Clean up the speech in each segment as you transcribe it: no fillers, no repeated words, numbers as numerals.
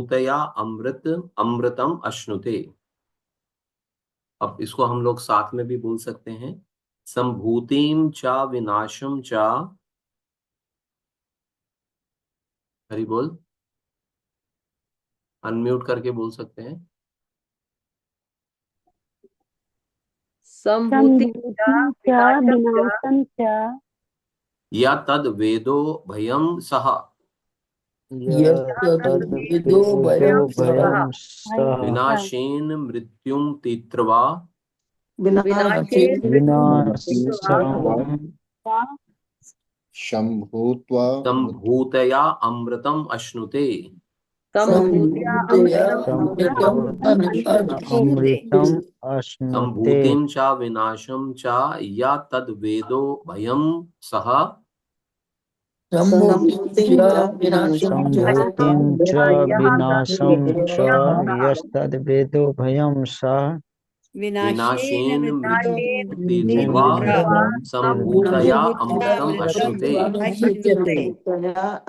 संभूतया अमृतम अश्नुते। अब इसको हम लोग साथ में भी बोल सकते हैं, संभूतिम चा विनाशम चा, हरि बोल, अनम्यूट करके बोल सकते हैं। संभूति संभूतिं च विनाशं च या तद वेदो भयम सह, यद्वेदो भयं सः विनाशेन मृत्युम तीत्रवा, विनाशेन विनाशं शम्भूत्वा संभूतया अमृतम अश्नुते। संभूत्या संभूतया अमृतम् अमृतम् अश्नुते। अश्नुते। संभूतिम चा विनाशम चा या तद वेदो भयम सह, संभूतिं च विनाशं च संभूतिं च विनाशं च यस्तद्वेदो भयं सः विनाशेन विनाशेन मृत्युं मृत्युम तीत्वा संभूतया अमृतम अश्नुते।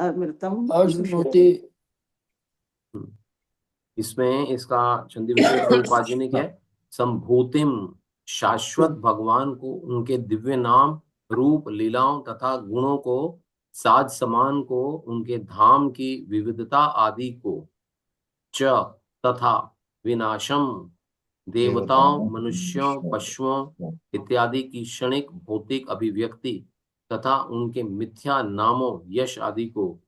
अमृतम् अश्नुते। इसमें इसका चंदी विशेष प्रभुपाद जी ने क्या है, संभूतिम, शाश्वत भगवान को, उनके दिव्य नाम, रूप, लीलाओं तथा गुणों को, साज समान को, उनके धाम की विविधता आदि को, च तथा, विनाशम, देवताओं, मनुष्यों, पशुओं इत्यादि की क्षणिक भौतिक अभिव्यक्ति तथा उनके मिथ्या नामों, यश आदि को,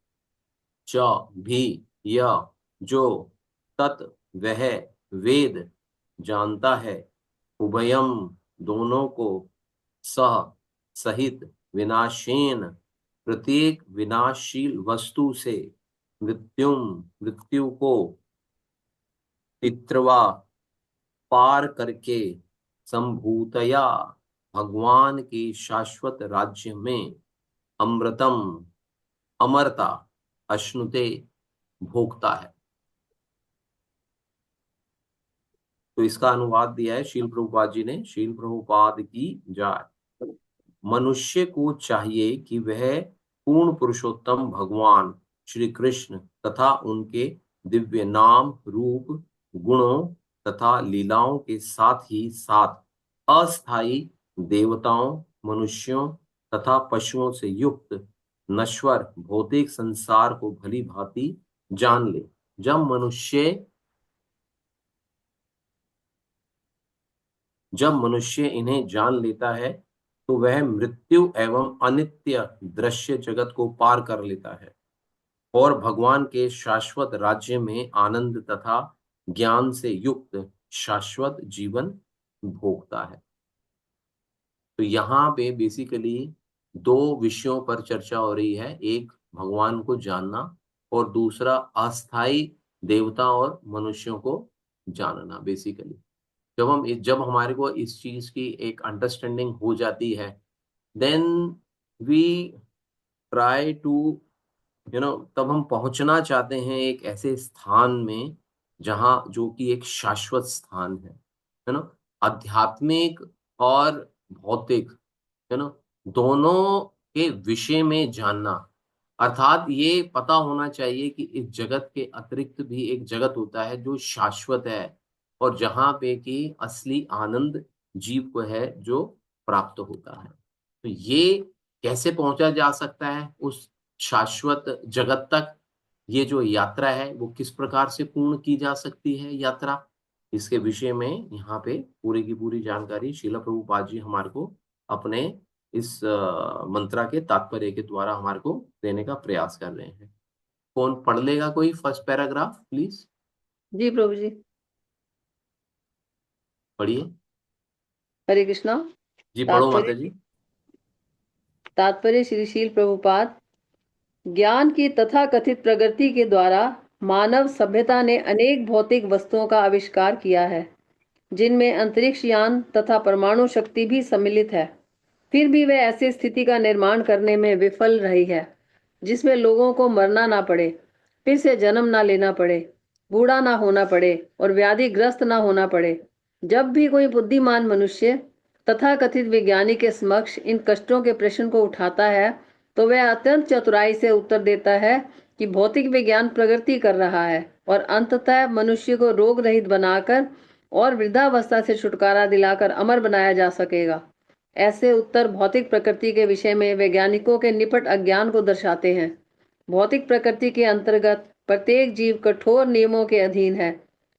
च भी, यह जो, तत् वह वेद जानता है, उभयम दोनों को, सह सहित, विनाशेन प्रत्येक विनाशशील वस्तु से, मृत्यु को, पितृवा पार करके, संभूतया भगवान के शाश्वत राज्य में, अमृतम अमरता, अश्नुते भोगता है। तो इसका अनुवाद दिया है शील प्रभुपाद जी ने। शील प्रभुपाद की जय। मनुष्य को चाहिए कि वह पूर्ण पुरुषोत्तम भगवान श्री कृष्ण तथा उनके दिव्य नाम, रूप, गुणों तथा लीलाओं के साथ ही साथ अस्थायी देवताओं, मनुष्यों तथा पशुओं से युक्त नश्वर भौतिक संसार को भली भांति जान ले। जब मनुष्य इन्हें जान लेता है तो वह मृत्यु एवं अनित्य दृश्य जगत को पार कर लेता है और भगवान के शाश्वत राज्य में आनंद तथा ज्ञान से युक्त शाश्वत जीवन भोगता है। तो यहाँ पे बेसिकली दो विषयों पर चर्चा हो रही है, एक भगवान को जानना और दूसरा अस्थाई देवता और मनुष्यों को जानना। बेसिकली जब हमारे को इस चीज की एक अंडरस्टैंडिंग हो जाती है, देन वी ट्राई टू तब हम पहुंचना चाहते हैं एक ऐसे स्थान में जहां, जो कि एक शाश्वत स्थान है ना, आध्यात्मिक और भौतिक, दोनों के विषय में जानना। अर्थात ये पता होना चाहिए कि इस जगत के अतिरिक्त भी एक जगत होता है जो शाश्वत है और जहां पे कि असली आनंद जीव को है जो प्राप्त होता है। तो ये कैसे पहुंचा जा सकता है उस शाश्वत जगत तक, ये जो यात्रा है वो किस प्रकार से पूर्ण की जा सकती है यात्रा, इसके विषय में यहाँ पे पूरी की पूरी जानकारी श्रील प्रभुपाद जी हमारे को अपने इस मंत्रा के तात्पर्य के द्वारा हमारे को देने का प्रयास कर रहे हैं। कौन पढ़ लेगा कोई फर्स्ट पैराग्राफ प्लीज? जी प्रभु जी, पढ़िए। हरे कृष्णा। जी पढ़ो माता जी। तात्पर्य श्री शील प्रभुपाद। ज्ञान की तथाकथित प्रगति के द्वारा मानव सभ्यता ने अनेक भौतिक वस्तुओं का आविष्कार किया है, जिनमें अंतरिक्ष यान तथा परमाणु शक्ति भी सम्मिलित है। फिर भी वह ऐसी स्थिति का निर्माण करने में विफल रही है जिसमें लोगों को मरना ना पड़े, फिर से जन्म ना लेना पड़े, बूढ़ा ना होना पड़े और व्याधिग्रस्त ना होना पड़े। जब भी कोई बुद्धिमान मनुष्य तथाकथित विज्ञानी के समक्ष इन कष्टों के प्रश्न को उठाता है तो वह अत्यंत चतुराई से उत्तर देता है कि भौतिक विज्ञान प्रगति कर रहा है और अंततः मनुष्य को रोग रहित बनाकर और वृद्धावस्था से छुटकारा दिलाकर अमर बनाया जा सकेगा। ऐसे उत्तर भौतिक प्रकृति के विषय में वैज्ञानिकों के निपट अज्ञान को दर्शाते हैं। भौतिक प्रकृति के अंतर्गत प्रत्येक जीव कठोर नियमों के अधीन है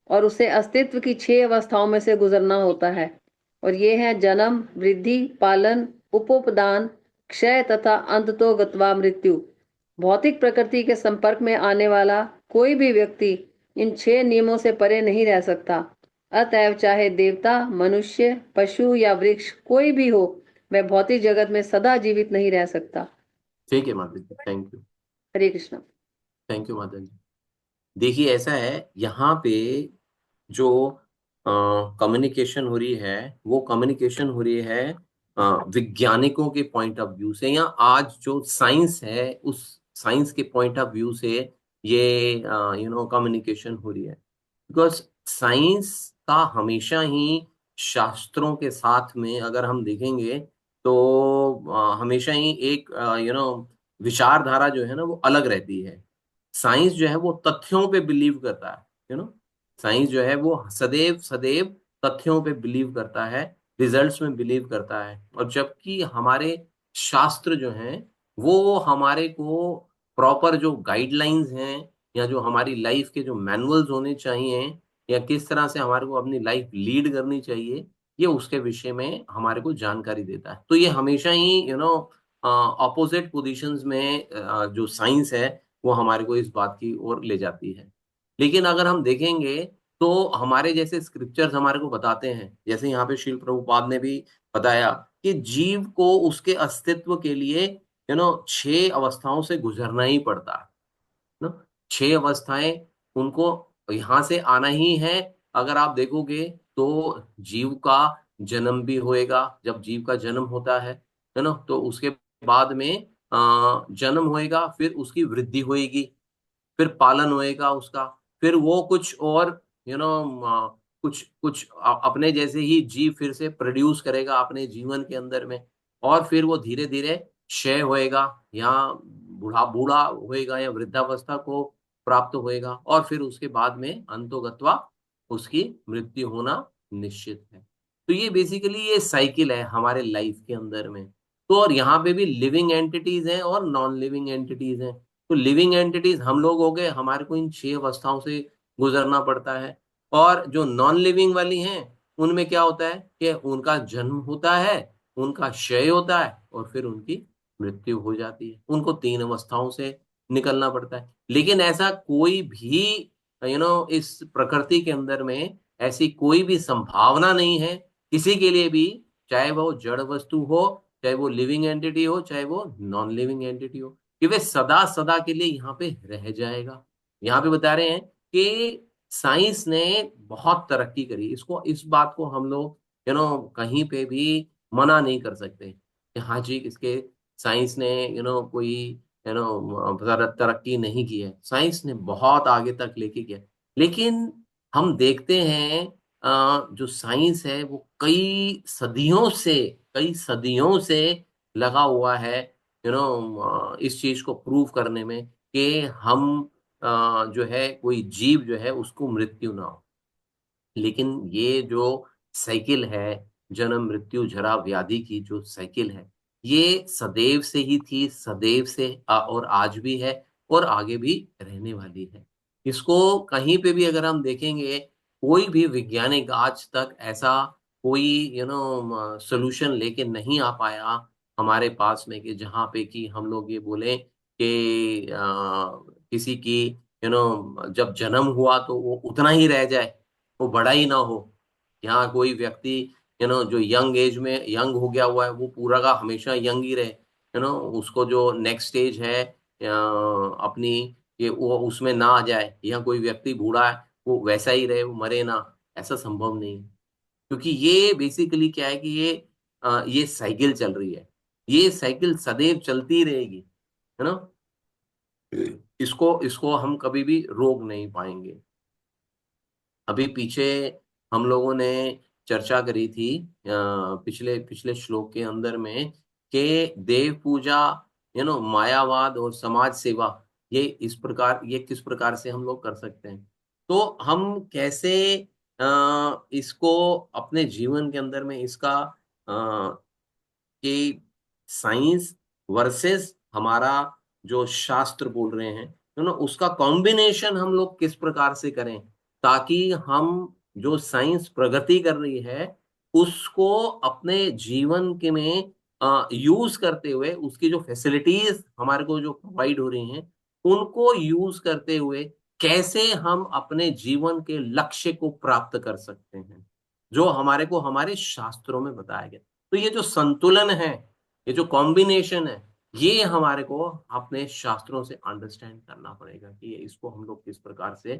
और उसे अस्तित्व की 6 अवस्थाओं में से गुजरना होता है, और ये हैं जन्म, वृद्धि, पालन, उपोपदान, क्षय तथा अंततो गत्वा मृत्यु। भौतिक प्रकृति के संपर्क में आने वाला कोई भी व्यक्ति इन 6 नियमों से परे नहीं रह सकता। अतएव चाहे देवता, मनुष्य, पशु या वृक्ष कोई भी हो, वह भौतिक जगत में सदा जीवित नहीं रह सकता। ठीक है माता जी, thank you. Hare Krishna. Thank you माता जी। देखिए ऐसा है, यहाँ पे जो कम्युनिकेशन हो रही है वो कम्युनिकेशन हो रही है वैज्ञानिकों के पॉइंट ऑफ व्यू से, या आज जो साइंस है उस साइंस के पॉइंट ऑफ व्यू से ये कम्युनिकेशन हो रही है। बिकॉज साइंस का हमेशा ही शास्त्रों के साथ में अगर हम देखेंगे तो हमेशा ही एक विचारधारा जो है ना वो अलग रहती है। साइंस जो है वो तथ्यों पे बिलीव करता है, साइंस जो है वो सदैव सदैव तथ्यों पे बिलीव करता है, रिजल्ट्स में बिलीव करता है। और जबकि हमारे शास्त्र जो हैं वो हमारे को प्रॉपर जो गाइडलाइंस हैं या जो हमारी लाइफ के जो मैनुअल्स होने चाहिए या किस तरह से हमारे को अपनी लाइफ लीड करनी चाहिए, ये उसके विषय में हमारे को जानकारी देता है। तो ये हमेशा ही ऑपोजिट पोजीशंस में जो साइंस है वो हमारे को इस बात की ओर ले जाती है। लेकिन अगर हम देखेंगे तो हमारे जैसे स्क्रिप्चर्स हमारे को बताते हैं, जैसे यहाँ पे श्रील प्रभुपाद ने भी बताया कि जीव को उसके अस्तित्व के लिए 6 अवस्थाओं से गुजरना ही पड़ता है ना। 6 अवस्थाएं उनको यहाँ से आना ही है। अगर आप देखोगे तो जीव का जन्म भी होएगा, जब जीव का जन्म होता है ना, तो उसके बाद में जन्म होएगा, फिर उसकी वृद्धि होएगी, फिर पालन होएगा उसका, फिर वो कुछ और कुछ कुछ अपने जैसे ही जीव फिर से प्रोड्यूस करेगा अपने जीवन के अंदर में, और फिर वो धीरे धीरे क्षय होएगा या बूढ़ा बूढ़ा होएगा या वृद्धावस्था को प्राप्त होएगा, और फिर उसके बाद में अंतोगत्वा उसकी मृत्यु होना निश्चित है। तो ये बेसिकली ये साइकिल है हमारे लाइफ के अंदर में। तो और यहाँ पे भी लिविंग एंटिटीज हैं और नॉन लिविंग एंटिटीज हैं। तो लिविंग एंटिटीज हम लोग हो गए, हमारे को इन 6 अवस्थाओं से गुजरना पड़ता है। और जो नॉन लिविंग वाली हैं उनमें क्या होता है कि उनका जन्म होता है, उनका क्षय होता है और फिर उनकी मृत्यु हो जाती है। उनको 3 अवस्थाओं से निकलना पड़ता है। लेकिन ऐसा कोई भी इस प्रकृति के अंदर में ऐसी कोई भी संभावना नहीं है किसी के लिए भी, चाहे वो जड़ वस्तु हो, चाहे वो लिविंग एंटिटी हो, चाहे वो नॉन लिविंग एंटिटी हो, कि वे सदा सदा के लिए यहाँ पे रह जाएगा। यहाँ पे बता रहे हैं कि साइंस ने बहुत तरक्की करी, इसको इस बात को हम लोग कहीं पे भी मना नहीं कर सकते कि हाँ जी इसके साइंस ने कोई तरक्की नहीं की है। साइंस ने बहुत आगे तक लेके गया। लेकिन हम देखते हैं जो साइंस है वो कई सदियों से लगा हुआ है इस चीज को प्रूव करने में कि हम जो है कोई जीव जो है उसको मृत्यु ना हो। लेकिन ये जो साइकिल है जन्म मृत्यु जरा व्याधि की जो साइकिल है, ये सदैव से ही थी, सदैव से और आज भी है और आगे भी रहने वाली है। इसको कहीं पे भी अगर हम देखेंगे, कोई भी वैज्ञानिक आज तक ऐसा कोई सोल्यूशन लेके नहीं आ पाया हमारे पास में कि जहाँ पे कि हम लोग ये बोले कि किसी की जब जन्म हुआ तो वो उतना ही रह जाए, वो बड़ा ही ना हो। यहाँ कोई व्यक्ति जो यंग एज में यंग हो गया हुआ है वो पूरा का हमेशा यंग ही रहे, उसको जो नेक्स्ट स्टेज है अपनी ये वो उसमें ना आ जाए, या कोई व्यक्ति बूढ़ा है वो वैसा ही रहे, वो मरे ना, ऐसा संभव नहीं है। क्योंकि ये बेसिकली क्या है कि ये साइकिल चल रही है, ये साइकिल सदैव चलती रहेगी, है ना। इसको इसको हम कभी भी रोक नहीं पाएंगे। अभी पीछे हम लोगों ने चर्चा करी थी पिछले पिछले श्लोक के अंदर में कि देव पूजा मायावाद और समाज सेवा, ये किस प्रकार से हम लोग कर सकते हैं। तो हम कैसे इसको अपने जीवन के अंदर में इसका कि साइंस वर्सेस हमारा जो शास्त्र बोल रहे हैं, उसका कॉम्बिनेशन हम लोग किस प्रकार से करें ताकि हम जो साइंस प्रगति कर रही है उसको अपने जीवन के में यूज करते हुए उसकी जो फैसिलिटीज हमारे को जो प्रोवाइड हो रही हैं उनको यूज करते हुए कैसे हम अपने जीवन के लक्ष्य को प्राप्त कर सकते हैं जो हमारे को हमारे शास्त्रों में बताया गया। तो ये जो संतुलन है, ये जो कॉम्बिनेशन है, ये हमारे को अपने शास्त्रों से अंडरस्टैंड करना पड़ेगा कि इसको हम लोग किस प्रकार से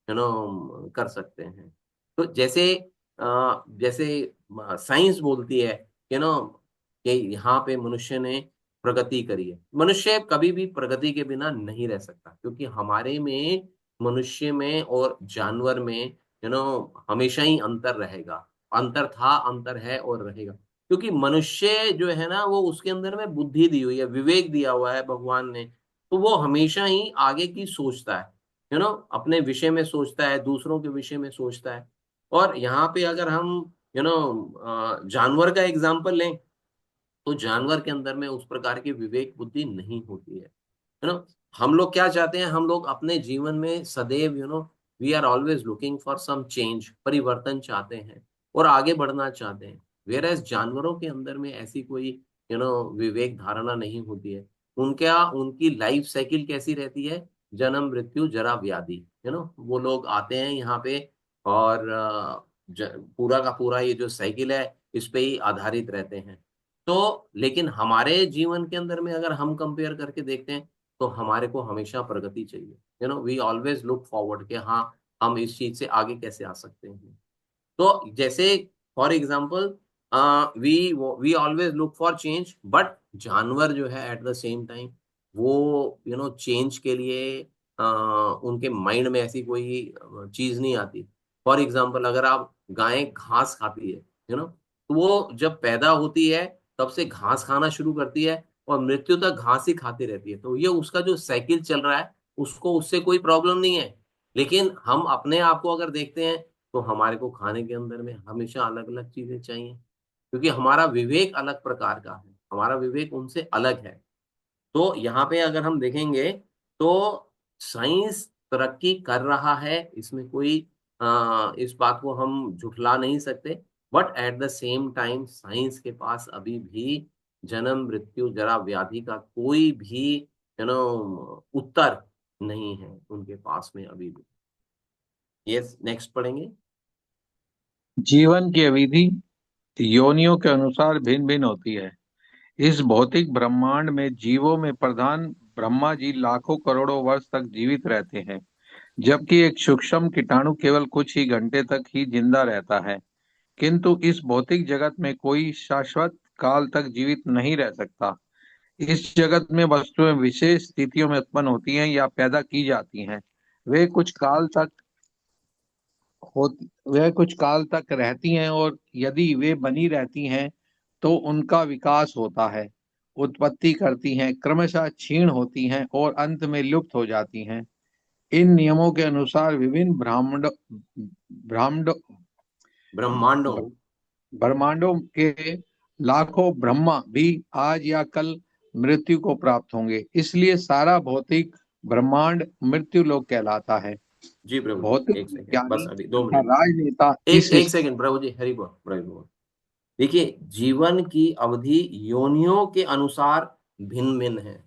कर सकते हैं। तो जैसे साइंस बोलती है कि यहाँ पे मनुष्य ने प्रगति करी है। मनुष्य कभी भी प्रगति के बिना नहीं रह सकता क्योंकि हमारे में मनुष्य में और जानवर में हमेशा ही अंतर रहेगा। अंतर था, अंतर है और रहेगा। क्योंकि मनुष्य जो है ना वो उसके अंदर में बुद्धि दी हुई है, विवेक दिया हुआ है भगवान ने, तो वो हमेशा ही आगे की सोचता है, अपने विषय में सोचता है, दूसरों के विषय में सोचता है। और यहाँ पे अगर हम जानवर का एग्जाम्पल लें तो जानवर के अंदर में उस प्रकार की विवेक बुद्धि नहीं होती है ना। हम लोग क्या चाहते हैं, हम लोग अपने जीवन में सदैव we are always looking for some change, परिवर्तन चाहते हैं और आगे बढ़ना चाहते हैं। वेयर एज जानवरों के अंदर में ऐसी कोई विवेक धारणा नहीं होती है। उनकी लाइफ साइकिल कैसी रहती है, जन्म मृत्यु जरा व्याधि, वो लोग आते हैं यहाँ पे और पूरा का पूरा ये जो साइकिल है इस पे ही आधारित रहते हैं। तो लेकिन हमारे जीवन के अंदर में अगर हम कंपेयर करके देखते हैं तो हमारे को हमेशा प्रगति चाहिए। वी ऑलवेज लुक फॉरवर्ड कि हाँ हम इस चीज से आगे कैसे आ सकते हैं। तो जैसे for example we we always look for change, but जानवर जो है एट द सेम टाइम वो चेंज के लिए उनके माइंड में ऐसी कोई चीज नहीं आती। फॉर एग्जाम्पल अगर आप गाय घास खाती है तो वो जब पैदा होती है तब से घास खाना शुरू करती है और मृत्यु तक घास ही खाती रहती है। तो ये उसका जो साइकिल चल रहा है उसको उससे कोई प्रॉब्लम नहीं है। लेकिन हम अपने आप को अगर देखते हैं तो हमारे को खाने के अंदर में हमेशा अलग अलग चीजें चाहिए क्योंकि हमारा विवेक अलग प्रकार का है, हमारा विवेक उनसे अलग है। तो यहाँ पे अगर हम देखेंगे तो साइंस तरक्की कर रहा है, इसमें कोई इस बात को हम झुठला नहीं सकते। But at the same time science के पास अभी भी जन्म मृत्यु जरा व्याधि का कोई भी उत्तर नहीं है उनके पास में अभी भी। यस, नेक्स्ट पढ़ेंगे। जीवन की अवधि योनियों के अनुसार भिन्न भिन्न होती है। इस भौतिक ब्रह्मांड में जीवों में प्रधान ब्रह्मा जी लाखों करोड़ों वर्ष तक जीवित रहते हैं, जबकि एक सूक्ष्म कीटाणु केवल कुछ ही घंटे तक ही जिंदा रहता है। किंतु इस भौतिक जगत में कोई शाश्वत काल तक जीवित नहीं रह सकता। इस जगत में वस्तुएं विशेष स्थितियों में उत्पन्न होती हैं या पैदा की जाती हैं। वे कुछ काल तक वह कुछ काल तक रहती हैं और यदि वे बनी रहती हैं तो उनका विकास होता है, उत्पत्ति करती हैं, क्रमशः क्षीण होती हैं और अंत में लुप्त हो जाती हैं। इन नियमों के अनुसार विभिन्न ब्रह्मांड ब्रह्मांडों ब्रह्मांडों के लाखों ब्रह्मा भी आज या कल मृत्यु को प्राप्त होंगे। इसलिए सारा भौतिक ब्रह्मांड मृत्यु लोक कहलाता है। जी प्रभु, भौतिक एक सेकंड, ज्ञानी बस अभी 2 तथा मिनट, राजनेता एक सेकंड प्रभु जी, हरि बोल प्रभु बोल। देखिए, जीवन की अवधि योनियों के अनुसार भिन्न भिन्न है।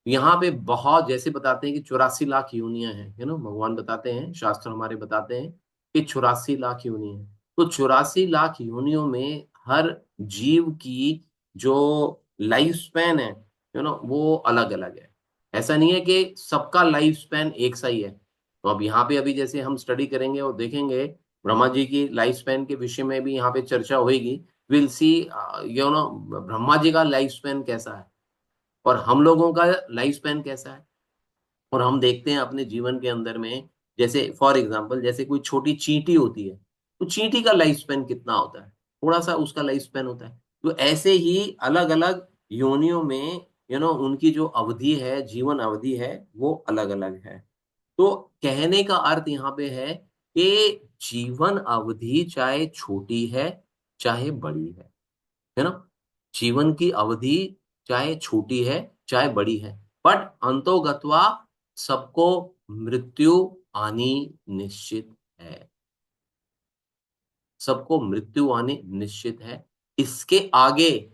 यहाँ पे बहुत जैसे बताते हैं कि 84 लाख योनियां हैं, भगवान बताते हैं, शास्त्र हमारे बताते हैं कि 84 लाख योनि है। तो 84 लाख योनियों में हर जीव की जो लाइफ स्पैन है वो अलग अलग है। ऐसा नहीं है कि सबका लाइफ स्पैन एक सा ही है। तो अब यहाँ पे अभी जैसे हम स्टडी करेंगे और देखेंगे ब्रह्मा जी की लाइफ स्पैन के विषय में भी यहाँ पे चर्चा होगी। विल सी ब्रह्मा जी का लाइफ स्पैन कैसा है और हम लोगों का लाइफ स्पैन कैसा है। और हम देखते हैं अपने जीवन के अंदर में, जैसे फॉर एग्जांपल जैसे कोई छोटी चींटी होती है तो चींटी का लाइफ स्पैन कितना होता है, थोड़ा सा उसका लाइफ स्पैन होता है। तो ऐसे ही अलग अलग योनियों में उनकी जो अवधि है, जीवन अवधि है, वो अलग अलग है। तो कहने का अर्थ यहाँ पे है कि जीवन अवधि चाहे छोटी है चाहे बड़ी है ना? जीवन की अवधि चाहे छोटी है चाहे बड़ी है, बट अंतोगत्वा सबको मृत्यु आनी निश्चित है। सबको मृत्यु आनी निश्चित है। इसके आगे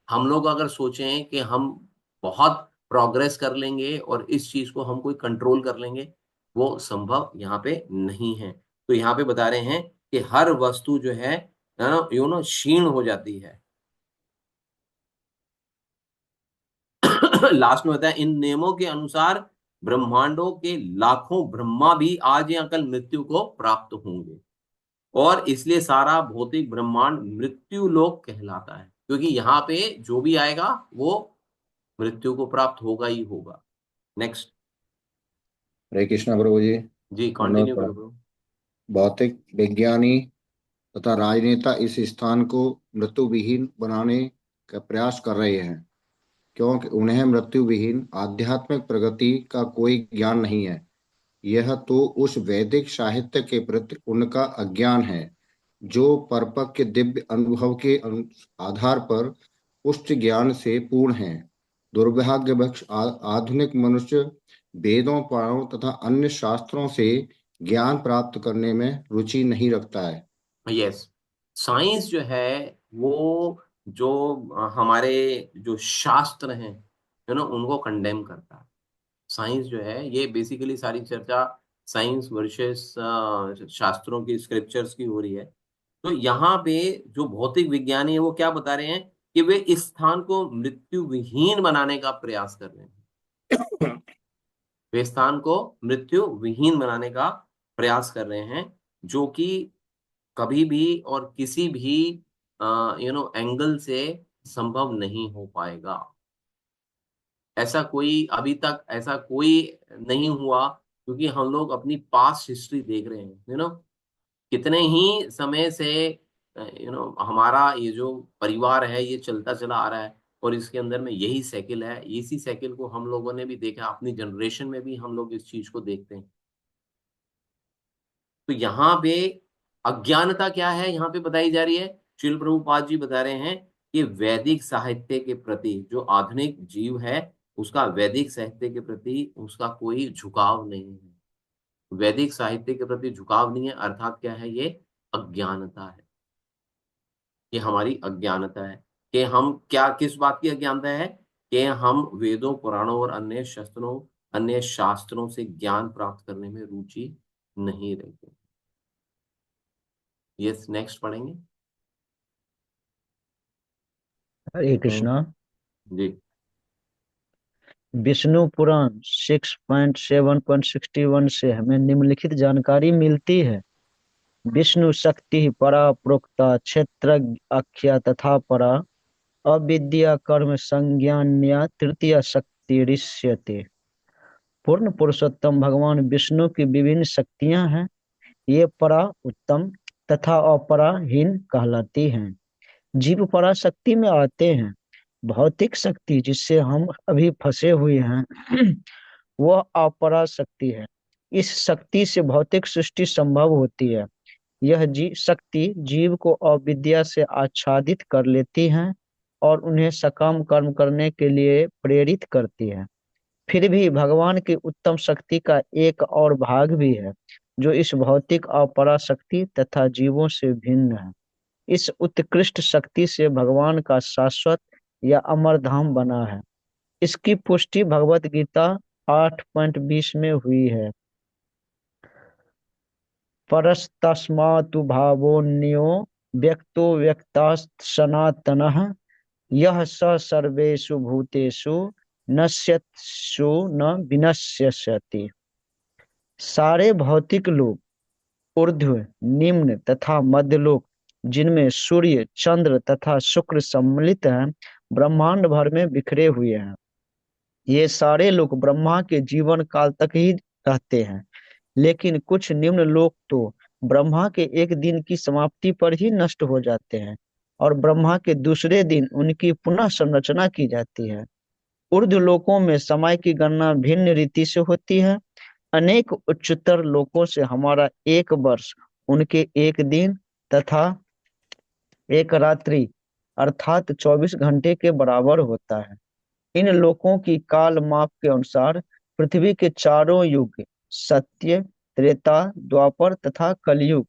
हम लोग अगर सोचें कि हम बहुत प्रोग्रेस कर लेंगे और इस चीज को हम कोई कंट्रोल कर लेंगे, वो संभव यहाँ पे नहीं है। तो यहाँ पे बता रहे हैं कि हर वस्तु जो है ना, क्षीण हो जाती है। लास्ट में बताया, इन नियमों के अनुसार ब्रह्मांडों के लाखों ब्रह्मा भी आज या कल मृत्यु को प्राप्त होंगे, और इसलिए सारा भौतिक ब्रह्मांड मृत्यु लोक कहलाता है, क्योंकि यहाँ पे जो भी आएगा वो मृत्यु को प्राप्त होगा ही होगा। नेक्स्ट। हरे कृष्णा प्रभु जी। जी कंटिन्यू करो ब्रो। भौतिक विज्ञानी तथा राजनेता इस स्थान को मृत्यु विहीन बनाने का प्रयास कर रहे हैं, क्योंकि उन्हें मृत्यु विहीन आध्यात्मिक प्रगति का कोई ज्ञान नहीं है। यह तो उस वैदिक साहित्य के प्रति उनका अज्ञान है जो परपक्व दिव्य अनुभव के आधार पर उच्च ज्ञान से पूर्ण है। दुर्भाग्यवश आधुनिक मनुष्य वेदों, पुराणों तथा अन्य शास्त्रों से ज्ञान प्राप्त करने में रुचि नहीं रखता है। यस, साइंस जो है वो जो हमारे जो शास्त्र हैं उनको कंडेम करता है। साइंस जो है ये बेसिकली सारी चर्चा साइंस वर्सेस शास्त्रों की, स्क्रिप्चर्स की हो रही है। तो यहाँ पे जो भौतिक विज्ञानी है वो क्या बता रहे हैं कि वे इस स्थान को मृत्यु विहीन बनाने का प्रयास कर रहे हैं। वे स्थान को मृत्यु विहीन बनाने का प्रयास कर रहे हैं, जो कि कभी भी और किसी भी एंगल से संभव नहीं हो पाएगा। ऐसा कोई अभी तक ऐसा कोई नहीं हुआ, क्योंकि हम लोग अपनी पास्ट हिस्ट्री देख रहे हैं। कितने ही समय से हमारा ये जो परिवार है ये चलता चला आ रहा है, और इसके अंदर में यही साइकिल है। इसी साइकिल को हम लोगों ने भी देखा, अपनी जनरेशन में भी हम लोग इस चीज को देखते हैं। तो यहाँ पे अज्ञानता क्या है यहाँ पे बताई जा रही है। श्रील प्रभुपाद जी बता रहे हैं कि वैदिक साहित्य के प्रति जो आधुनिक जीव है उसका वैदिक साहित्य के प्रति उसका कोई झुकाव नहीं है। वैदिक साहित्य के प्रति झुकाव नहीं है, अर्थात क्या है, ये अज्ञानता है। ये हमारी अज्ञानता है कि हम क्या, किस बात की अज्ञानता है कि हम वेदों, पुराणों और अन्य शास्त्रों से ज्ञान प्राप्त करने में रुचि नहीं रखते। यस, नेक्स्ट पढ़ेंगे। हरे कृष्णा। जी। विष्णु पुराण 6.7.61 से हमें निम्नलिखित जानकारी मिलती है। विष्णु शक्ति परा प्रोक्ता क्षेत्र आख्या तथा परा अविद्या कर्म संज्ञान्या तृतीय शक्ति ऋष्यते। पूर्ण पुरुषोत्तम भगवान विष्णु की विभिन्न शक्तियां हैं। ये परा उत्तम तथा अपराहीन कहलाती हैं। जीव पराशक्ति में आते हैं। भौतिक शक्ति जिससे हम अभी फंसे हुए हैं वह अपराशक्ति है। इस शक्ति से भौतिक सृष्टि संभव होती है। यह शक्ति जीव को अविद्या से आच्छादित कर लेती है और उन्हें सकाम कर्म करने के लिए प्रेरित करती है। फिर भी भगवान की उत्तम शक्ति का एक और भाग भी है जो इस भौतिक अपराशक्ति तथा जीवों से भिन्न है। इस उत्कृष्ट शक्ति से भगवान का शाश्वत या अमर धाम बना है। इसकी पुष्टि भगवत गीता 8.20 में हुई है। परस्तस्मातु भावोऽन्यो व्यक्तो व्यक्तात् सनातनः यः स सर्वेषु भूतेषु नश्यत्सु न विनश्यति। सारे भौतिक लोक, ऊर्ध्व, निम्न तथा मध्यलोक, जिनमें सूर्य, चंद्र तथा शुक्र सम्मिलित हैं, ब्रह्मांड भर में बिखरे हुए हैं। ये सारे लोक ब्रह्मा के जीवन काल तक ही रहते हैं, लेकिन कुछ निम्न लोक तो ब्रह्मा के एक दिन की समाप्ति पर ही नष्ट हो जाते हैं और ब्रह्मा के दूसरे दिन उनकी पुनः संरचना की जाती है। ऊर्ध्व लोकों में समय की गणना भिन्न रीति से होती है। अनेक उच्चतर लोकों से हमारा एक वर्ष उनके एक दिन तथा एक रात्रि अर्थात 24 घंटे के बराबर होता है। इन लोकों की काल माप के अनुसार पृथ्वी के चारों युग सत्य, त्रेता, द्वापर तथा कलयुग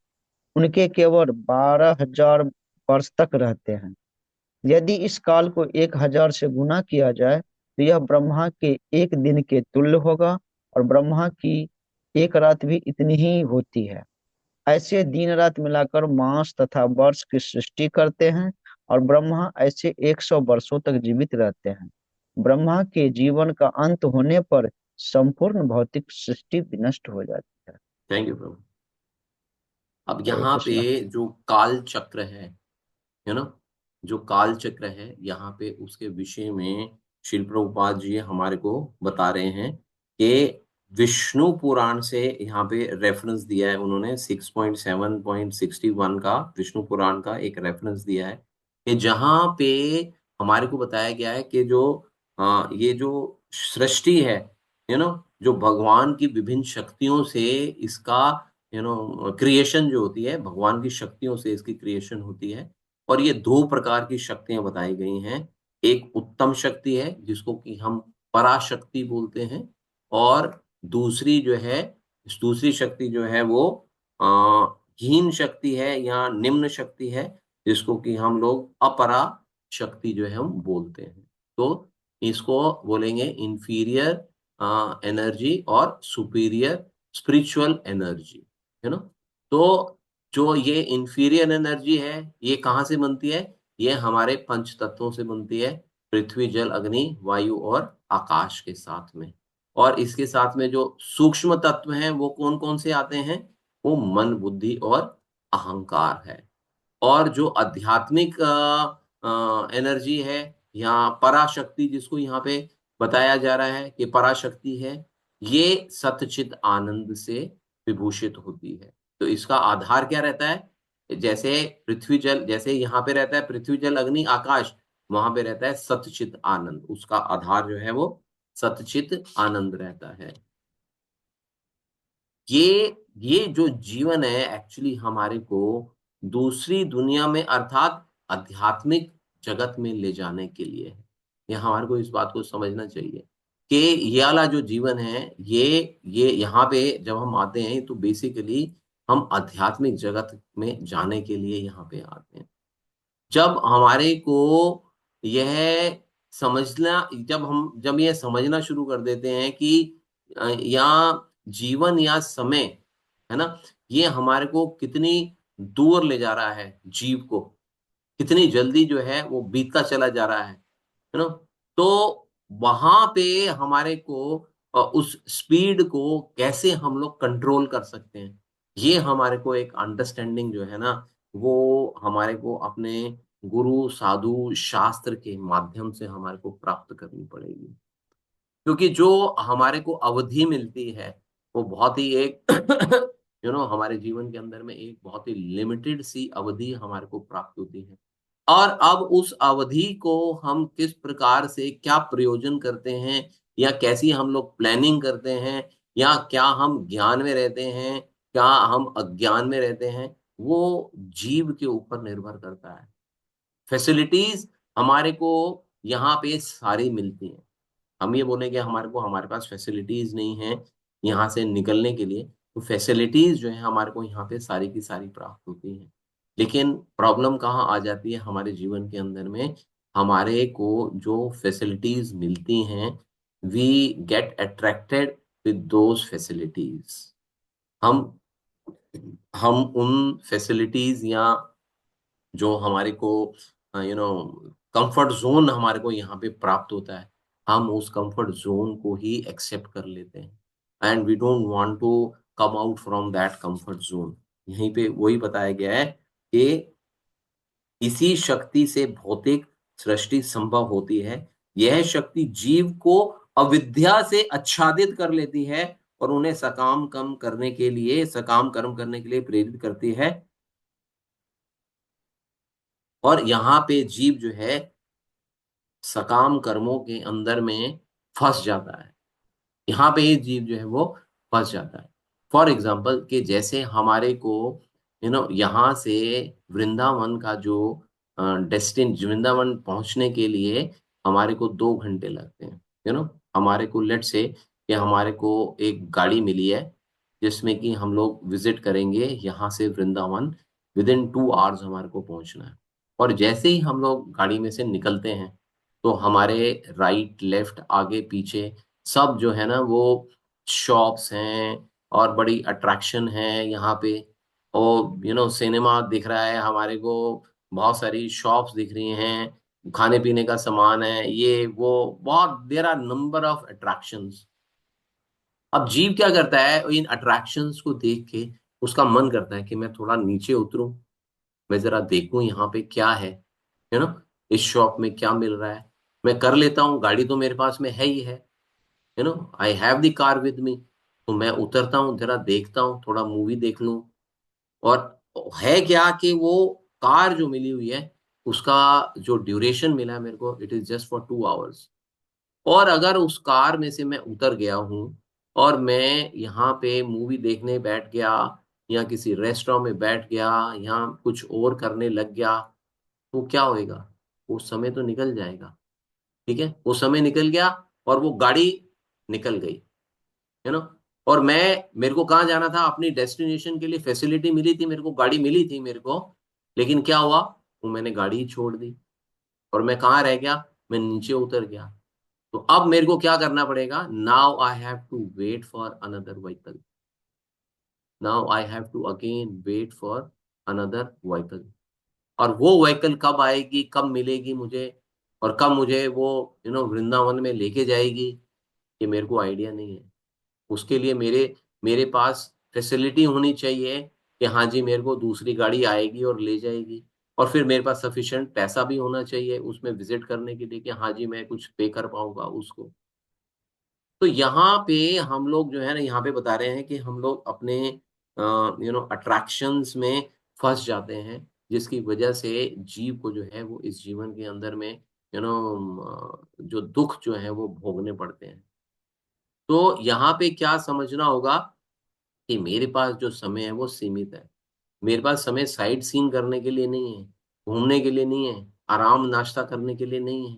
उनके केवल 12,000 वर्ष तक रहते हैं। यदि इस काल को 1,000 से गुना किया जाए तो यह ब्रह्मा के एक दिन के तुल्य होगा, और ब्रह्मा की एक रात भी इतनी ही होती है। ऐसे दिन रात मिलाकर मास तथा वर्ष की सृष्टि करते हैं, और ब्रह्मा ऐसे 100 वर्षों तक जीवित रहते हैं। ब्रह्मा के जीवन का अंत होने पर संपूर्ण भौतिक सृष्टि विनष्ट हो जाती है। थैंक यू प्रभु। अब हरे यहाँ कृष्णा। पे जो काल चक्र है, जो काल चक्र है, यहाँ पे उसके विषय में श्रील प्रभुपाद जी हमारे को बता रहे हैं कि विष्णु पुराण से यहाँ पे रेफरेंस दिया है उन्होंने। 6.7.61 का विष्णु पुराण का एक रेफरेंस दिया है कि जहाँ पे हमारे को बताया गया है कि जो ये जो सृष्टि है, जो भगवान की विभिन्न शक्तियों से इसका क्रिएशन जो होती है, भगवान की शक्तियों से इसकी क्रिएशन होती है। और ये दो प्रकार की शक्तियां बताई गई हैं। एक उत्तम शक्ति है जिसको कि हम पराशक्ति बोलते हैं, और दूसरी शक्ति जो है वो हीन शक्ति है या निम्न शक्ति है, जिसको कि हम लोग अपरा शक्ति जो है हम बोलते हैं। तो इसको बोलेंगे इंफीरियर एनर्जी और सुपीरियर स्पिरिचुअल एनर्जी, तो जो ये इंफीरियर एनर्जी है ये कहाँ से बनती है? ये हमारे पंच तत्वों से बनती है, पृथ्वी, जल, अग्नि, वायु और आकाश के साथ में। और इसके साथ में जो सूक्ष्म तत्व हैं वो कौन कौन से आते हैं? वो मन, बुद्धि और अहंकार है। और जो आध्यात्मिक एनर्जी है या पराशक्ति, जिसको यहाँ पे बताया जा रहा है कि पराशक्ति है, ये सतचित आनंद से विभूषित होती है। तो इसका आधार क्या रहता है? जैसे पृथ्वी जल, जैसे यहाँ पे रहता है पृथ्वी, जल, अग्नि, आकाश, वहां पे रहता है सतचित आनंद। उसका आधार जो है वो सतचित आनंद रहता है। ये जो जीवन है एक्चुअली हमारे को दूसरी दुनिया में अर्थात आध्यात्मिक जगत में ले जाने के लिए है। ये हमारे को इस बात को समझना चाहिए कि ये वाला जो जीवन है ये यहाँ पे जब हम आते हैं तो बेसिकली हम आध्यात्मिक जगत में जाने के लिए यहाँ पे आते हैं। जब हमारे को यह जब यह समझना शुरू कर देते हैं कि या जीवन या समय, है ना, ये हमारे को कितनी दूर ले जा रहा है, जीव को कितनी जल्दी जो है वो बीतता चला जा रहा है ना, तो वहां पे हमारे को उस स्पीड को कैसे हम लोग कंट्रोल कर सकते हैं, ये हमारे को एक अंडरस्टैंडिंग जो है ना, वो हमारे को अपने गुरु, साधु, शास्त्र के माध्यम से हमारे को प्राप्त करनी पड़ेगी। क्योंकि जो हमारे को अवधि मिलती है वो बहुत ही एक हमारे जीवन के अंदर में एक बहुत ही लिमिटेड सी अवधि हमारे को प्राप्त होती है। और अब उस अवधि को हम किस प्रकार से क्या प्रयोजन करते हैं, या कैसी हम लोग प्लानिंग करते हैं, या क्या हम ज्ञान में रहते हैं, क्या हम अज्ञान में रहते हैं, वो जीव के ऊपर निर्भर करता है। फैसिलिटीज हमारे को यहाँ पे सारी मिलती हैं। हम ये बोलेंगे हमारे पास फैसिलिटीज नहीं है यहाँ से निकलने के लिए, तो फैसिलिटीज जो है हमारे को यहाँ पे सारी की सारी प्राप्त होती हैं। लेकिन प्रॉब्लम कहाँ आ जाती है हमारे जीवन के अंदर में? हमारे को जो फैसिलिटीज मिलती हैं, we get attracted with those facilities. हम हम उन फैसिलिटीज या जो हमारे को कंफर्ट जोन हमारे को यहाँ पे प्राप्त होता है, हम उस कंफर्ट जोन को ही एक्सेप्ट कर लेते हैं and we don't want to come out from that comfort zone. यहीं पे वही बताया गया है कि इसी शक्ति से भौतिक सृष्टि संभव होती है। यह शक्ति जीव को अविद्या से आच्छादित कर लेती है और उन्हें सकाम कर्म करने के लिए प्रेरित करती है। और यहाँ पे जीव जो है सकाम कर्मों के अंदर में फंस जाता है। यहाँ पे ये जीव जो है वो फंस जाता है। फॉर एग्जाम्पल कि जैसे हमारे को यहाँ से वृंदावन का जो वृंदावन पहुंचने के लिए हमारे को 2 घंटे लगते हैं। हमारे को लेट से कि हमारे को एक गाड़ी मिली है जिसमें कि हम लोग विजिट करेंगे यहाँ से वृंदावन, विद इन 2 आवर्स हमारे को पहुंचना है। और जैसे ही हम लोग गाड़ी में से निकलते हैं तो हमारे राइट लेफ्ट आगे पीछे सब जो है ना वो शॉप्स हैं और बड़ी अट्रैक्शन है यहाँ पे। और सिनेमा दिख रहा है हमारे को, बहुत सारी शॉप्स दिख रही हैं, खाने पीने का सामान है, ये वो बहुत, there are number of attractions. अब जीव क्या करता है, इन अट्रैक्शंस को देख के उसका मन करता है कि मैं थोड़ा नीचे उतरूं, मैं जरा देखूं यहाँ पे क्या है, इस शॉप में क्या मिल रहा है। मैं कर लेता हूँ, गाड़ी तो मेरे पास में है ही है, I have the car with me. तो मैं उतरता हूँ, जरा देखता हूँ, थोड़ा मूवी देख लूं। और है क्या कि वो कार जो मिली हुई है उसका जो ड्यूरेशन मिला है मेरे को, it is just for 2 hours. और अगर उस कार में से मैं उतर गया हूँ और मैं यहाँ पे मूवी देखने बैठ गया या किसी रेस्टोरेंट में बैठ गया या कुछ और करने लग गया, तो क्या होएगा, वो समय तो निकल जाएगा। ठीक है, वो समय निकल गया और वो गाड़ी निकल गई, है ना। और मेरे को कहाँ जाना था, अपनी डेस्टिनेशन के लिए फैसिलिटी मिली थी मेरे को, गाड़ी मिली थी मेरे को, लेकिन क्या हुआ, वो मैंने गाड़ी ही छोड़ दी और मैं कहाँ रह गया, मैं नीचे उतर गया। तो अब मेरे को क्या करना पड़ेगा, now I have to wait for another vehicle, now I have to again wait for another vehicle. और वो व्हीकल कब आएगी, कब मिलेगी मुझे, और कब मुझे वो वृंदावन में लेके जाएगी, ये मेरे को आइडिया नहीं है। उसके लिए मेरे मेरे पास फैसिलिटी होनी चाहिए कि हाँ जी मेरे को दूसरी गाड़ी आएगी और ले जाएगी। और फिर मेरे पास सफिशिएंट पैसा भी होना चाहिए उसमें विजिट करने के लिए कि हाँ जी मैं कुछ पे कर पाऊंगा उसको। तो यहाँ पे हम लोग जो है ना, यहाँ पे बता रहे हैं कि हम लोग अपने अट्रैक्शंस में फंस जाते हैं, जिसकी वजह से जीव को जो है वो इस जीवन के अंदर में जो दुख जो है वो भोगने पड़ते हैं। तो यहाँ पे क्या समझना होगा कि मेरे पास जो समय है वो सीमित है। मेरे पास समय साइट सीन करने के लिए नहीं है, घूमने के लिए नहीं है, आराम नाश्ता करने के लिए नहीं है,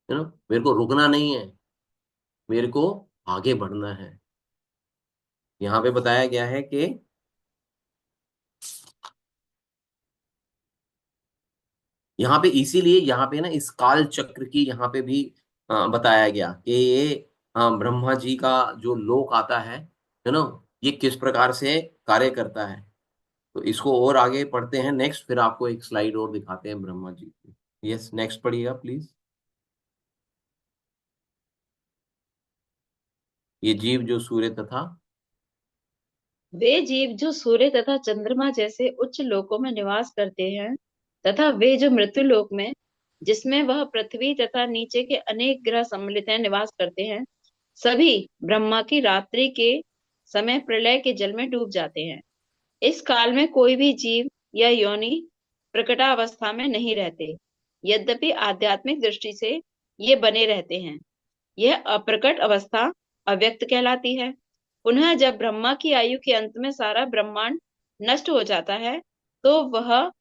मेरे को रुकना नहीं है, मेरे को आगे बढ़ना है। यहाँ पे बताया गया है कि यहाँ पे इसीलिए यहाँ पे ना इस काल चक्र की यहाँ पे भी बताया गया कि ये ब्रह्मा जी का जो लोक आता है ना, ये किस प्रकार से कार्य करता है। तो इसको और आगे पढ़ते हैं नेक्स्ट, फिर आपको एक स्लाइड और दिखाते हैं ब्रह्मा जी की। यस, नेक्स्ट पढ़िएगा प्लीज। ये जीव जो सूर्य तथा वे जीव जो सूर्य तथा चंद्रमा जैसे उच्च लोकों में निवास करते हैं, तथा वे जो मृत्यु लोक में, जिसमें वह पृथ्वी तथा नीचे के अनेक ग्रह सम्मिलित हैं, निवास करते हैं, सभी ब्रह्मा की रात्रि के समय प्रलय के जल में डूब जाते हैं। इस काल में कोई भी जीव या योनि प्रकटावस्था में नहीं रहते, यद्यपि आध्यात्मिक दृष्टि से ये बने रहते हैं। यह अप्रकट अवस्था अव्यक्त कहलाती है। पुनः जब ब्रह्मा की आयु के अंत में सारा ब्रह्मांड नष्ट हो जाता है, तो वह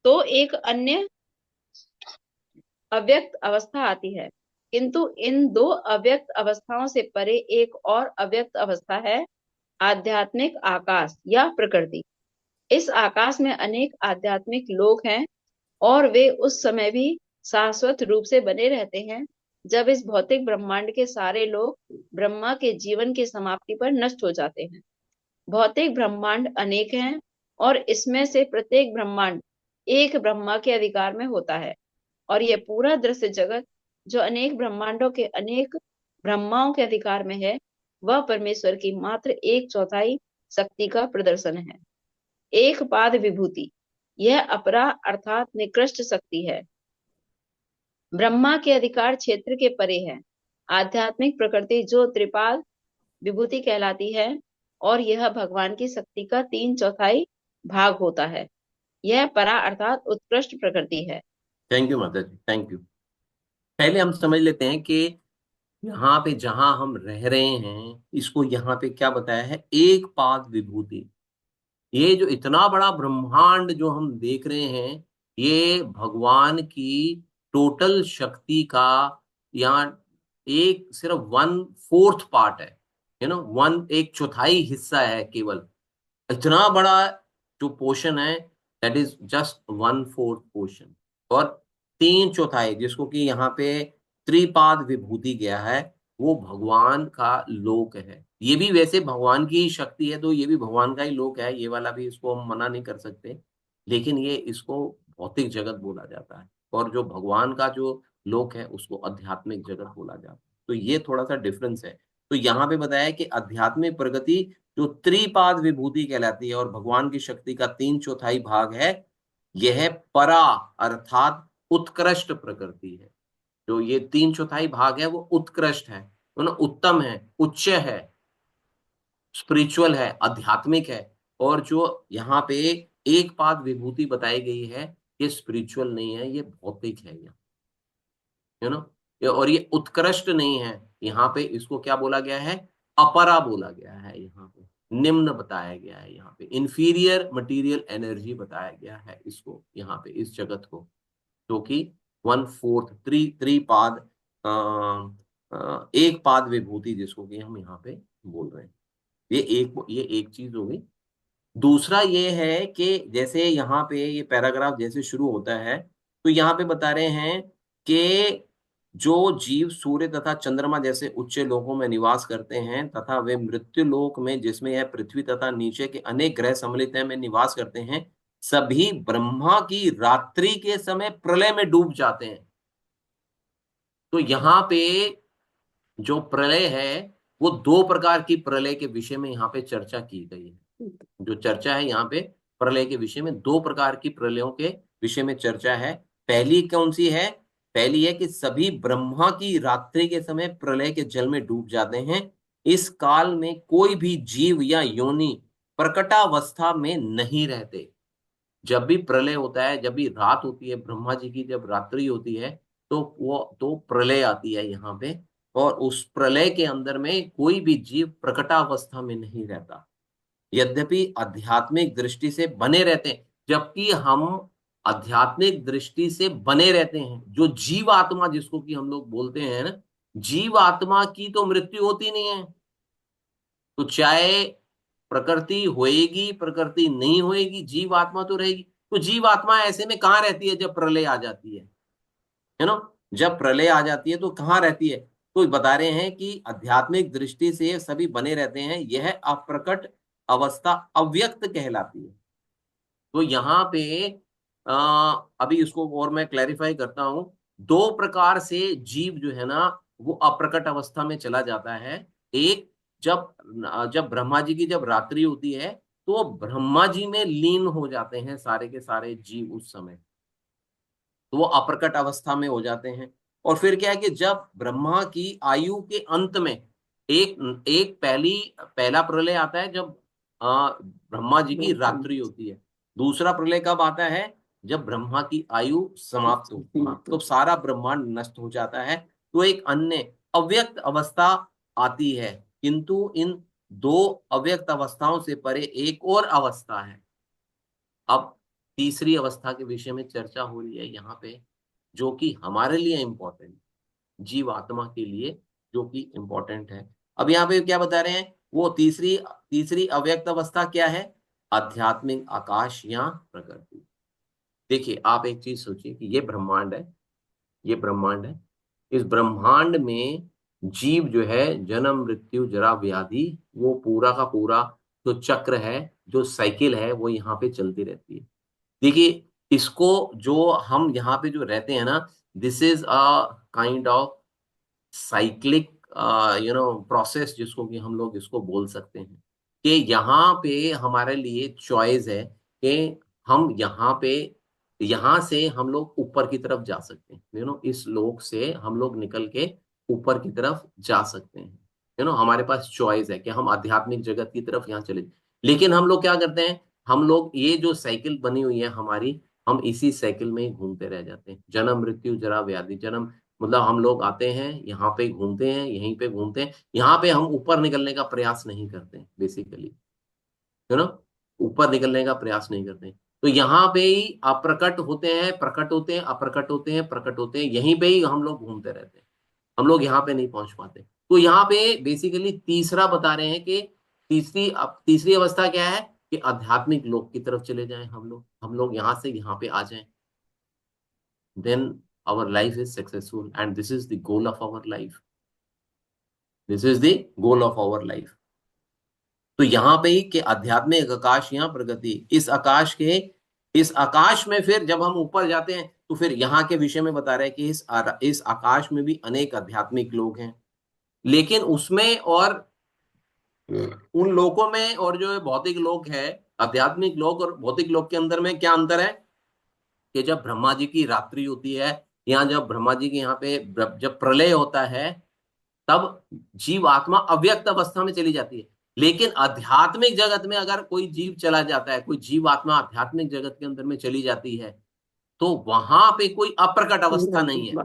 तो एक अन्य अव्यक्त अवस्था आती है। किंतु इन दो अव्यक्त अवस्थाओं से परे एक और अव्यक्त अवस्था है, आध्यात्मिक आकाश या प्रकृति। इस आकाश में अनेक आध्यात्मिक लोक हैं और वे उस समय भी शाश्वत रूप से बने रहते हैं जब इस भौतिक ब्रह्मांड के सारे लोग ब्रह्मा के जीवन की समाप्ति पर नष्ट हो जाते हैं। भौतिक ब्रह्मांड अनेक हैं और इसमें से प्रत्येक ब्रह्मांड एक ब्रह्मा के अधिकार में होता है, और यह पूरा दृश्य जगत जो अनेक ब्रह्मांडों के अनेक ब्रह्माओं के अधिकार में है, वह परमेश्वर की मात्र 1/4 शक्ति का प्रदर्शन है। एक पाद विभूति, यह अपरा अर्थात निकृष्ट शक्ति है, ब्रह्मा के अधिकार क्षेत्र के परे है। आध्यात्मिक प्रकृति जो त्रिपाद विभूति कहलाती है, और यह भगवान की शक्ति का 3/4 भाग होता है। यह परा अर्थात उत्कृष्ट प्रकृति है। थैंक यू माता जी, थैंक यू। पहले हम समझ लेते हैं कि यहाँ पे जहां हम रह रहे हैं, इसको यहाँ पे क्या बताया है, एक पाद विभूति। ये जो इतना बड़ा ब्रह्मांड जो हम देख रहे हैं, ये भगवान की टोटल शक्ति का यहाँ एक सिर्फ 1/4 पार्ट है, वन एक चौथाई हिस्सा है केवल। इतना बड़ा जो पोर्शन है, दैट इज जस्ट 1/4 पोर्शन। और 3/4 जिसको कि यहाँ पे त्रिपाद विभूति गया है, वो भगवान का लोक है। ये भी वैसे भगवान की शक्ति है, तो ये भी भगवान का ही लोक है, ये वाला भी इसको हम मना नहीं कर सकते, लेकिन ये इसको भौतिक जगत बोला जाता है, और जो भगवान का जो लोक है उसको आध्यात्मिक जगत बोला जाता है। तो ये थोड़ा सा डिफरेंस है। तो यहाँ पे बताया कि आध्यात्मिक प्रगति जो त्रिपाद विभूति कहलाती है और भगवान की शक्ति का 3/4 भाग है, यह परा अर्थात उत्कृष्ट प्रकृति है। जो ये 3/4 भाग है वो उत्कृष्ट है, उत्तम है, उच्च है, स्पिरिचुअल है, आध्यात्मिक है। और जो यहाँ पे एक पाद विभूति बताई गई है, ये स्पिरिचुअल नहीं है, ये भौतिक है। और ये उत्कृष्ट नहीं है, यहाँ पे इसको क्या बोला गया है, अपरा बोला गया है। यहाँ पे निम्न बताया गया है, यहाँ पे इंफीरियर मटेरियल एनर्जी बताया गया है इसको, यहाँ पे इस जगत को, जो कि 1/4 त्रिपाद एक पाद विभूति जिसको कि हम यहाँ पे बोल रहे हैं। ये एक चीज हो गई। दूसरा ये है कि जैसे यहाँ पे ये पैराग्राफ जैसे शुरू होता है, तो यहाँ पे बता रहे हैं कि जो जीव सूर्य तथा चंद्रमा जैसे उच्च लोकों में निवास करते हैं तथा वे मृत्यु लोक में, जिसमें यह पृथ्वी तथा नीचे के अनेक ग्रह सम्मिलित हैं, में निवास करते हैं, सभी ब्रह्मा की रात्रि के समय प्रलय में डूब जाते हैं। तो यहाँ पे जो प्रलय है, वो 2 प्रकार की प्रलय के विषय में यहाँ पे चर्चा की गई है। जो चर्चा है यहाँ पे प्रलय के विषय में, 2 प्रकार की प्रलयों के विषय में चर्चा है। पहली कौन सी है? पहली है कि सभी ब्रह्मा की रात्रि के समय प्रलय के जल में डूब जाते हैं। इस काल में कोई भी जीव या योनि प्रकटावस्था में नहीं रहते। जब भी प्रलय होता है, जब भी रात होती है, ब्रह्मा जी की जब रात्रि होती है, तो प्रलय आती है यहाँ पे, और उस प्रलय के अंदर में कोई भी जीव प्रकटावस्था में नहीं रहता। यद्यपि आध्यात्मिक दृष्टि से बने रहते हैं, जबकि हम आध्यात्मिक दृष्टि से बने रहते हैं। जो जीव आत्मा जिसको कि हम लोग बोलते हैं ना, जीव आत्मा की तो मृत्यु होती नहीं है। तो चाहे प्रकृति होएगी, प्रकृति नहीं होएगी, जीव आत्मा तो रहेगी। तो जीव आत्मा ऐसे में कहाँ रहती है जब प्रलय आ जाती है ना? जब प्रलय आ जाती है तो कहाँ रहती है? तो बता रहे हैं कि आध्यात्मिक दृष्टि से सभी बने रहते हैं, यह अप्रकट अवस्था अव्यक्त कहलाती है। तो यहाँ पे अभी इसको और मैं क्लैरिफाई करता हूं। 2 प्रकार से जीव जो है ना, वो अप्रकट अवस्था में चला जाता है। एक, जब जब ब्रह्मा जी की जब रात्रि होती है, तो ब्रह्मा जी में लीन हो जाते हैं सारे के सारे जीव उस समय, तो वो अप्रकट अवस्था में हो जाते हैं। और फिर क्या है कि जब ब्रह्मा की आयु के अंत में एक एक पहला प्रलय आता है, जब ब्रह्मा जी की रात्रि होती है। दूसरा प्रलय कब आता है? जब ब्रह्मा की आयु समाप्त होती है, तो सारा ब्रह्मांड नष्ट हो जाता है। तो एक अन्य अव्यक्त अवस्था आती है। किंतु इन 2 अव्यक्त अवस्थाओं से परे एक और अवस्था है। अब तीसरी अवस्था के विषय में चर्चा हो रही है यहाँ पे, जो कि हमारे लिए इंपॉर्टेंट, जीव आत्मा के लिए जो कि इंपॉर्टेंट है। अब यहाँ पे क्या बता रहे हैं? वो तीसरी तीसरी अव्यक्त अवस्था क्या है? आध्यात्मिक आकाश या प्रकृति। देखिए, आप एक चीज सोचिए कि ये ब्रह्मांड है, ये ब्रह्मांड है। इस ब्रह्मांड में जीव जो है, जन्म मृत्यु जरा व्याधि, वो पूरा का पूरा जो चक्र है, जो साइकिल है, वो यहाँ पे चलती रहती है। देखिए, इसको जो हम यहाँ पे जो रहते हैं ना, this is a kind of cyclic process, जिसको कि हम लोग इसको बोल सकते हैं कि यहाँ पे हमारे लिए चॉइस है कि हम यहाँ पे, यहाँ से हम लोग ऊपर की तरफ जा सकते हैं। इस लोक से हम लोग निकल के ऊपर की तरफ जा सकते हैं। हमारे पास चॉइस है कि हम आध्यात्मिक जगत की तरफ यहाँ चले। लेकिन हम लोग क्या करते हैं? हम लोग ये जो साइकिल बनी हुई है हमारी, हम इसी साइकिल में ही घूमते रह जाते हैं। जन्म मृत्यु जरा व्याधि, जन्म मतलब हम लोग आते हैं यहाँ पे घूमते हैं, यहीं पे घूमते हैं, यहाँ पे हम ऊपर निकलने का प्रयास नहीं करते बेसिकली, है ना, ऊपर निकलने का प्रयास नहीं करते। तो यहाँ पे ही अप्रकट होते हैं, प्रकट होते हैं, अप्रकट होते हैं, प्रकट होते हैं, यहीं पे ही हम लोग घूमते रहते हैं, हम लोग यहाँ पे नहीं पहुंच पाते। तो यहाँ पे बेसिकली तीसरा बता रहे हैं कि तीसरी अवस्था क्या है कि आध्यात्मिक लोक की तरफ चले जाएं हम लोग यहाँ से यहाँ पे आ जाएं, then our life is successful and this is the goal of our life, this is the goal of our life. तो यहाँ पे ही कि आध्यात्मिक आकाश यहाँ प्रगति, इस आकाश में फिर जब हम ऊपर जाते हैं तो फिर यहाँ के विषय में बता रहे हैं कि इस आकाश में भी अनेक आध्यात्मिक लोग हैं, लेकिन उसमें और उन लोगों में और जो भौतिक लोग हैं, आध्यात्मिक लोग और भौतिक लोग के अंदर में क्या अंतर है कि जब ब्रह्मा जी की रात्रि होती है, या जब ब्रह्मा जी के यहाँ पे जब प्रलय होता है, तब जीव आत्मा अव्यक्त अवस्था में चली जाती है। लेकिन आध्यात्मिक जगत में अगर कोई जीव चला जाता है, कोई जीव आत्मा आध्यात्मिक जगत के अंदर में चली जाती है, तो वहां पे कोई अप्रकट अवस्था नहीं है।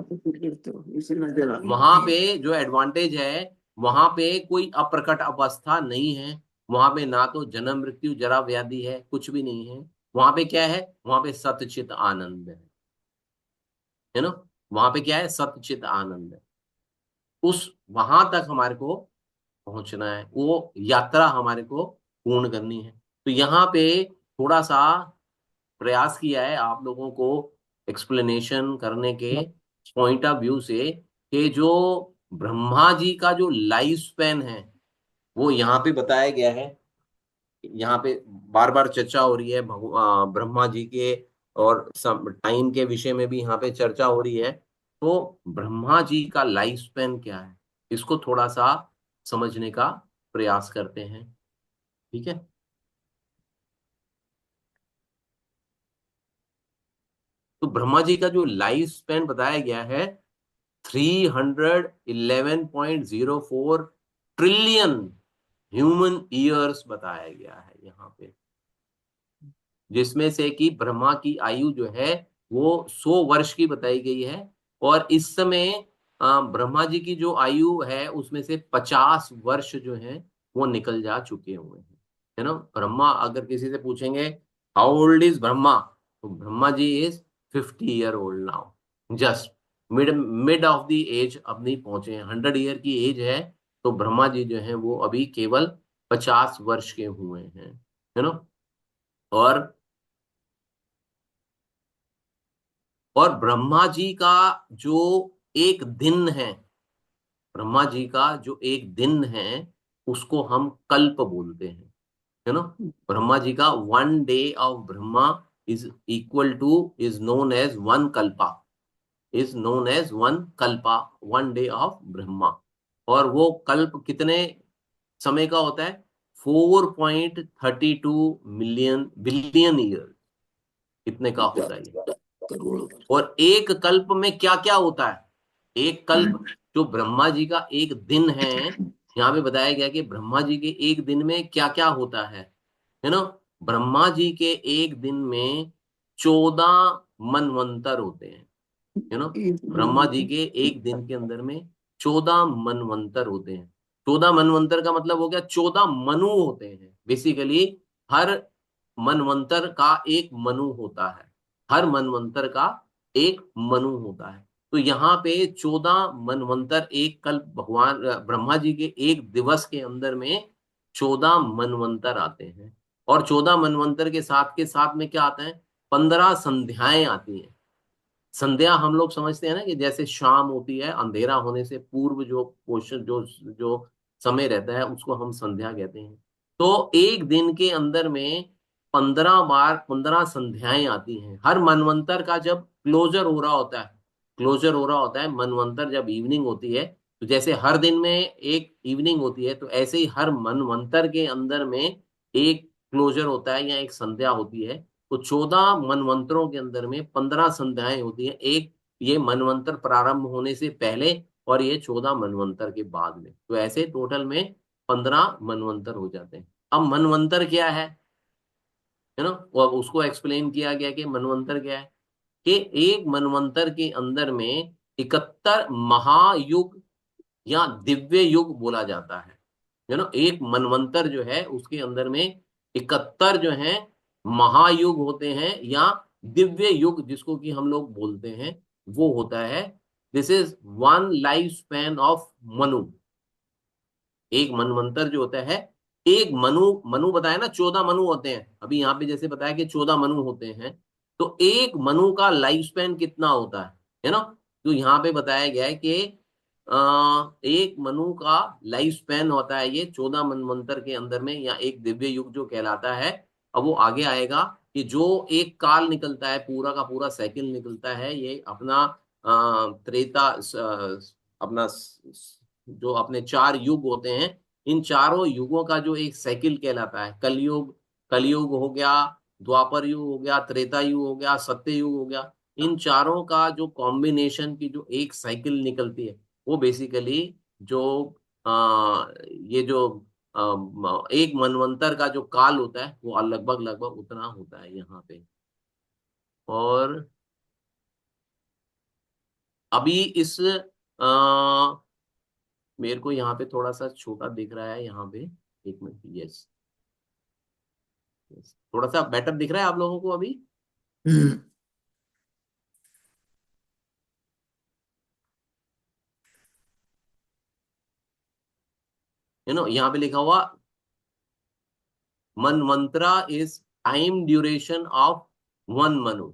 वहां पे जो एडवांटेज है, वहां पे कोई अप्रकट अवस्था नहीं है, वहां पे ना तो जन्म मृत्यु जरा व्याधि है, कुछ भी नहीं है। वहां पे क्या है, वहां पे सतचित आनंद है ना, वहां पे क्या है, सतचित आनंद है। उस वहां तक हमारे को पहुंचना है, वो यात्रा हमारे को पूर्ण करनी है। तो यहाँ पे थोड़ा सा प्रयास किया है आप लोगों को एक्सप्लेनेशन करने के पॉइंट ऑफ व्यू से कि जो ब्रह्मा जी का जो लाइफ स्पैन है वो यहाँ पे बताया गया है। यहाँ पे बार बार चर्चा हो रही है ब्रह्मा जी के और टाइम के विषय में भी यहाँ पे चर्चा हो रही है। तो ब्रह्मा जी का लाइफ स्पैन क्या है, इसको थोड़ा सा समझने का प्रयास करते हैं, ठीक है। तो ब्रह्मा जी का जो लाइफ स्पैन बताया गया है 311.04 ट्रिलियन ह्यूमन ईयर्स बताया गया है यहाँ पे, जिसमें से कि ब्रह्मा की आयु जो है वो 100 वर्ष की बताई गई है। और इस समय ब्रह्मा जी की जो आयु है उसमें से 50 वर्ष जो है वो निकल जा चुके हुए हैं, है ना। ब्रह्मा, अगर किसी से पूछेंगे हाउ ओल्ड इज ब्रह्मा, तो Brahma ji is 50 year old now, just mid mid of the age, अब नहीं पहुंचे हैं, 100 ईयर की एज है। तो ब्रह्मा जी जो है वो अभी केवल 50 वर्ष के हुए हैं, है ना। और ब्रह्मा जी का जो एक दिन है, ब्रह्मा जी का जो एक दिन है उसको हम कल्प बोलते हैं, है ना। ब्रह्मा जी का 1 day of Brahma is known as 1 kalpa, is known as 1 kalpa, 1 day of Brahma. और वो कल्प कितने समय का होता है, 4.32 मिलियन बिलियन ईयर, इतने का होता है ये। और एक कल्प में क्या क्या होता है, एक कल्प जो ब्रह्मा जी का एक दिन है, यहाँ पे बताया गया कि ब्रह्मा जी के एक दिन में क्या क्या होता है ना। ब्रह्मा जी के एक दिन में 14 मनवंतर होते हैं, है ना। ब्रह्मा जी के एक दिन के अंदर में 14 मनवंतर होते हैं। 14 मनवंतर का मतलब हो गया 14 मनु होते हैं बेसिकली। हर मनवंतर का एक मनु होता है, हर मनवंतर का एक मनु होता है। तो यहाँ पे 14 मनवंतर, एक कल्प भगवान ब्रह्मा जी के एक दिवस के अंदर में 14 मनवंतर आते हैं। और 14 मनवंतर के साथ में क्या आता है, 15 संध्याएं आती हैं। संध्या हम लोग समझते हैं ना कि जैसे शाम होती है, अंधेरा होने से पूर्व जो पोषण जो जो समय रहता है उसको हम संध्या कहते हैं। तो एक दिन के अंदर में 15 बार 15 संध्याएं आती हैं। हर मनवंतर का जब क्लोजर हो रहा होता है, क्लोजर हो रहा होता है मनवंतर, जब इवनिंग होती है, तो जैसे हर दिन में एक इवनिंग होती है, तो ऐसे ही हर मनवंतर के अंदर में एक क्लोजर होता है या एक संध्या होती है। तो 14 मनवंतरों के अंदर में 15 संध्याएं होती हैं, एक ये मनवंतर प्रारंभ होने से पहले और ये 14 मनवंतर के बाद में। तो ऐसे टोटल में 15 मनवंतर हो जाते हैं। अब मनवंतर क्या है ना, और उसको एक्सप्लेन किया गया कि मनवंतर क्या है, कि एक मनवंतर के अंदर में 71 महायुग या दिव्य युग बोला जाता है। एक मनवंतर जो है उसके अंदर में 71 जो है महायुग होते हैं या दिव्य युग जिसको कि हम लोग बोलते हैं वो होता है। This is one life span of Manu. एक मनवंतर जो होता है, एक मनु, मनु बताया ना 14 मनु होते हैं, अभी यहाँ पे जैसे बताया कि 14 मनु होते हैं, तो एक मनु का लाइफ स्पैन कितना होता है ना। तो यहाँ पे बताया गया है कि एक मनु का लाइफ स्पैन होता है ये 14 मनवंतर के अंदर में, या एक दिव्य युग जो कहलाता है। अब वो आगे आएगा कि जो एक काल निकलता है, पूरा का पूरा साइकिल निकलता है, ये अपना त्रेता अपना जो अपने 4 युग होते हैं, इन चारों युगों का जो एक साइकिल कहलाता है। कलयुग, कलयुग हो गया, द्वापर युग हो गया, त्रेता युग हो गया, सत्य युग हो गया। इन चारों का जो कॉम्बिनेशन की जो एक साइकिल निकलती है, वो बेसिकली जो ये जो एक मनवंतर का जो काल होता है वो लगभग लगभग उतना होता है यहाँ पे। और अभी इस मेरे को यहाँ पे थोड़ा सा छोटा दिख रहा है यहाँ पे, एक मिनट, यस, थोड़ा सा बेटर दिख रहा है आप लोगों को अभी? यहाँ पे लिखा हुआ manvantara is time duration of one Manu.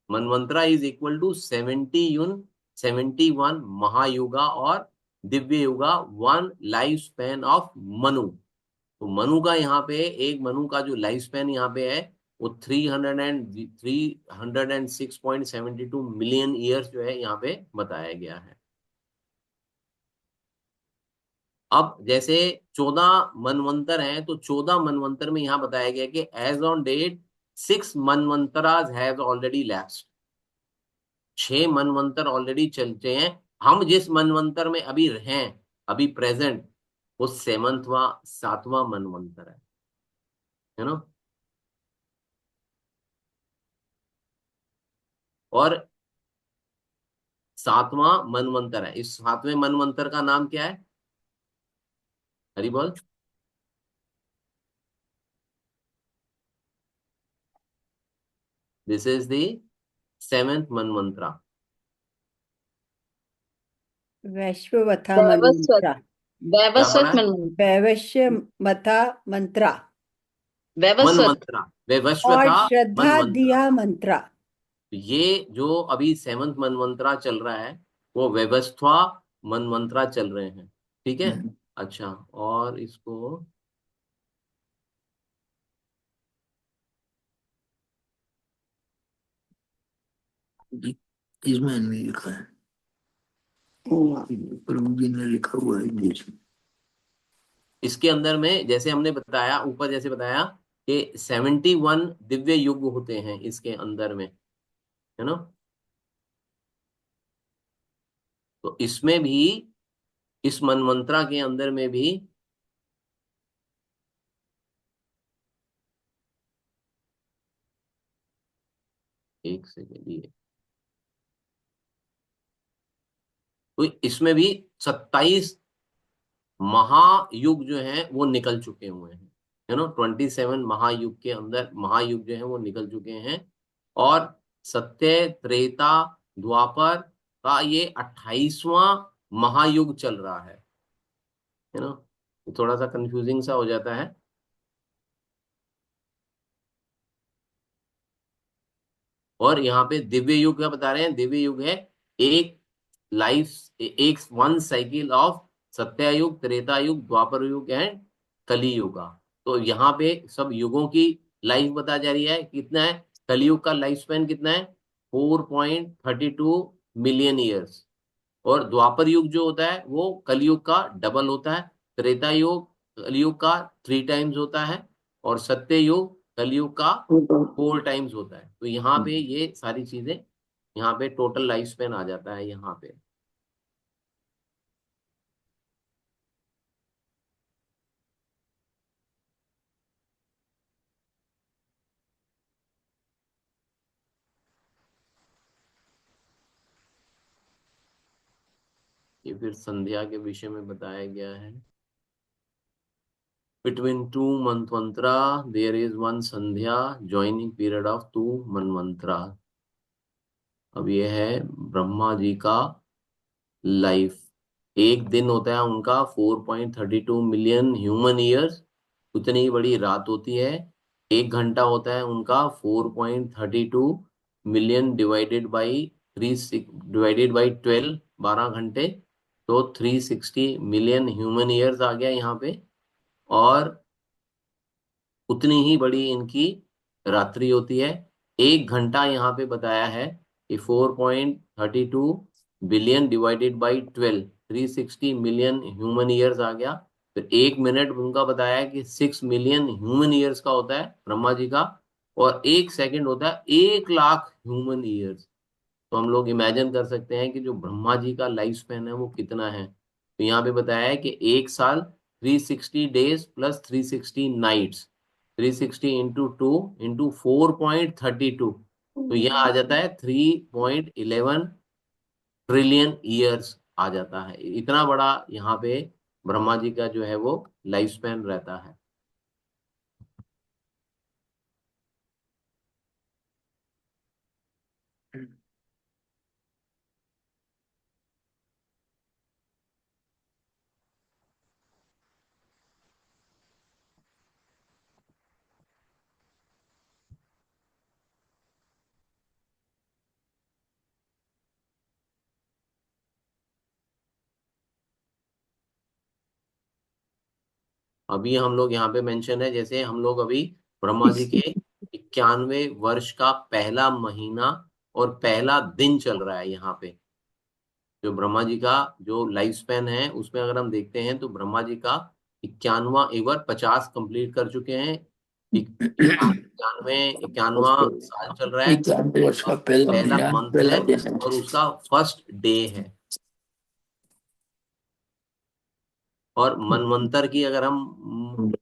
Manvantara is equal to 71 mahayuga और divya yuga, one life span of Manu. तो मनु का यहाँ पे, एक मनु का जो लाइफ स्पैन यहाँ पे है वो 306.72 मिलियन ईयर्स जो है यहाँ पे बताया गया है। अब जैसे 14 मनवंतर हैं, तो 14 मनवंतर में यहां बताया गया कि as on date 6 manvantaras have already lapsed. 6 manvantara already चलते हैं। हम जिस मनवंतर में अभी हैं, अभी प्रेजेंट, वो 7वां मनवंतर है ना। और 7वां मनवंतर है। इस 7वें मनवंतर का नाम क्या है? हरि बोल। This is the 7th manvantara. वैश्ववथा वैवस्वत, मंत्रा। क्या पढ़ा वैवस्वत है? वैवस्वता मंत्रा वैवस्वत। मनवंतरा, और वैवस्वता श्रद्धा मनवंतरा। दिया मंत्रा। ये जो अभी 7th मनवंतरा चल रहा है वो व्यवस्था मनवंतरा चल रहे हैं, ठीक है। अच्छा, और इसको इसमें नहीं लिखा है, प्रभु जी ने लिखा हुआ है इंग्लिश में। इसके अंदर में जैसे हमने बताया, ऊपर जैसे बताया कि 71 दिव्य युग होते हैं इसके अंदर में, है ना। तो इसमें भी, इस मनवंतरा के अंदर में भी एक सेकेंड, ये तो इसमें भी 27 महायुग जो है वो निकल चुके हुए हैं, 27 महायुग के अंदर महायुग जो है वो निकल चुके हैं। और सत्य, त्रेता, द्वापर का ये 28वां महायुग चल रहा है ना। थोड़ा सा कंफ्यूजिंग सा हो जाता है। और यहाँ पे दिव्य युग क्या बता रहे हैं? दिव्य युग है एक लाइफ, एक वन साइकिल ऑफ सत्यायुग, त्रेता युग, द्वापर युग एंड कली युगा। तो यहाँ पे सब युगों की लाइफ बता जा रही है। कितना है कलयुग का लाइफ स्पैन? कितना है? 4.32 मिलियन ईयर्स। और द्वापर युग जो होता है वो कलयुग का डबल होता है। त्रेता युग कलयुग का 3 टाइम्स होता है। और सत्य युग कलयुग का 4 टाइम्स होता है। तो यहाँ पे ये सारी चीजें, यहाँ पे टोटल लाइफ स्पेन आ जाता है यहाँ पे। ये फिर संध्या के विषय में बताया गया है। Between two manvantara there is one Sandhya, joining period of two manvantara। अब ये है ब्रह्मा जी का लाइफ। एक दिन होता है उनका 4.32 मिलियन ह्यूमन ईयर्स, उतनी बड़ी रात होती है। एक घंटा होता है उनका 4.32 मिलियन डिवाइडेड बाई 12, 12 घंटे, तो 360 मिलियन ह्यूमन ईयर्स आ गया यहाँ पे। और उतनी ही बड़ी इनकी रात्रि होती है। एक घंटा यहाँ पे बताया है कि 4.32 billion divided by 12, 360 million human years आ गया। फिर एक मिनट उनका बताया है कि 6 मिलियन ह्यूमन ईयर्स का होता है ब्रह्मा जी का। और एक सेकंड होता है 1 लाख ह्यूमन ईयर्स। तो हम लोग इमेजिन कर सकते हैं कि जो ब्रह्मा जी का लाइफ स्पेन है वो कितना है। तो यहाँ पे बताया है कि एक साल 360 days plus 360 nights, 360 into 2 into 4.32, तो यह आ जाता है 3.11 ट्रिलियन ईयर्स आ जाता है। इतना बड़ा यहाँ पे ब्रह्मा जी का जो है वो लाइफ स्पेन रहता है। अभी हम लोग यहाँ पे मेंशन है, जैसे हम लोग अभी ब्रह्मा जी के 91 वर्ष का पहला महीना और पहला दिन चल रहा है यहाँ पे। जो ब्रह्मा जी का जो लाइफ स्पेन है उसमें अगर हम देखते हैं तो ब्रह्मा जी का 91वां ईवर 50 कंप्लीट कर चुके हैं। 91वां साल चल रहा है। 91 वर्ष का और पहला पहला महीना, मंथ पहला है दिन है। और उसका फर्स्ट डे है। और मनवंतर की अगर हम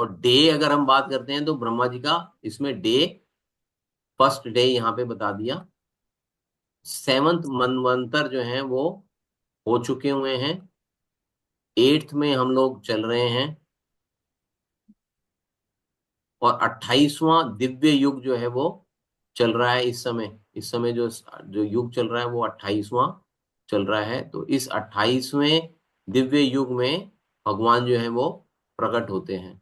और डे अगर हम बात करते हैं तो ब्रह्मा जी का इसमें डे, फर्स्ट डे यहाँ पे बता दिया। 7th मनवंतर जो है वो हो चुके हुए हैं। 8th में हम लोग चल रहे हैं। और 28वां दिव्य युग जो है वो चल रहा है इस समय। इस समय जो जो युग चल रहा है वो 28वां चल रहा है। तो इस 28वें दिव्य युग में भगवान जो है वो प्रकट होते हैं।